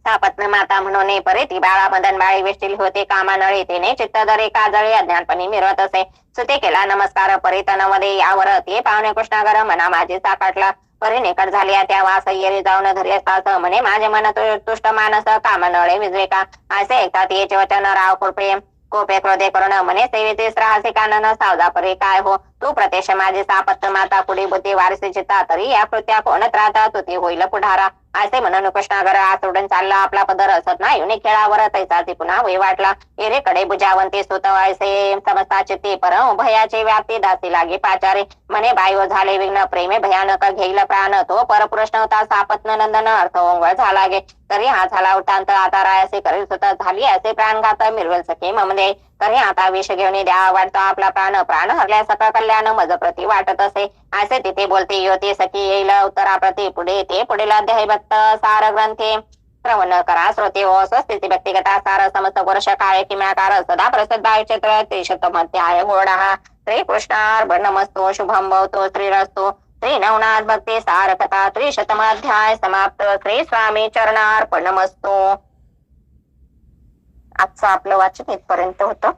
सापत्न माता म्हणून परे ती बाळा मदन बाळी वेष्टिली होते कामानळी. तिने चित्तदरे काजळी अज्ञानपणी मिरवत असे. सुते केला नमस्कार परितनमध्ये यावर ते पाहुणे कृष्णागर मना माझी साकाटला. परी निकट झाली त्या वास येरी जाऊन धरी असताच म्हणे माझे मन तुष्ट मानस कामनळे विजवेका. असे ऐकतात याचे वचन राव कृपे कोपे क्रोधे करून म्हणे सेवेचे राहसे कानन सावधा परे काय हो. तू प्रत्यक्ष माझी सापत्न माता पुढे बुद्धी वारसे चित्ता तरी या कृत्या कोणत राहता तुती होईल पुढारा. असे म्हणून कृष्णागर सोडून चालला आपला पदर असत ना युनी खेळावर तैसा ती पुन्हा वय वाटला. एरेकडे भुजावंती सुतवायसे समजता चित्ती परम भयाचे व्याप्ती दासी लागे पाचारे. म्हणे बायो झाले विघ्न प्रेमे भयानक घेईल प्राण. तो परपुरुष नव्हता सापत्न नंदन अर्थ ओंगळ झाला गे. तरी हा झाला उठांत आता रायसे करील सुत झाली असे प्राणघात मिरवेल सखे ममदे. तरी आता विष घेऊन द्या वाटतो आपला प्राण. प्राण हरल्या सकळ कल्याण मज प्रती वाटत असे. असे तिथे बोलते योती सखी येईल उत्तराप्रती पुढे ते पुढील अध्याय भक्त सार ग्रंथे श्रवण करा श्रोते हो. स्वस्थिती व्यक्तिगता सार समस्त वर्ष काळे किम्याकार सदा प्रसिद्ध क्षेत्र ते शतमध्ये आहे घोडा. श्रीकृष्णार्पणमस्तु शुभम भवतो श्रीरस्तु. श्री नवनाथ भक्ती सार कथा त्रिशतमाध्याय समाप्त. श्री स्वामी चरणार्पणमस्तु. आजचं आपलं वाचन इथपर्यंत होतं.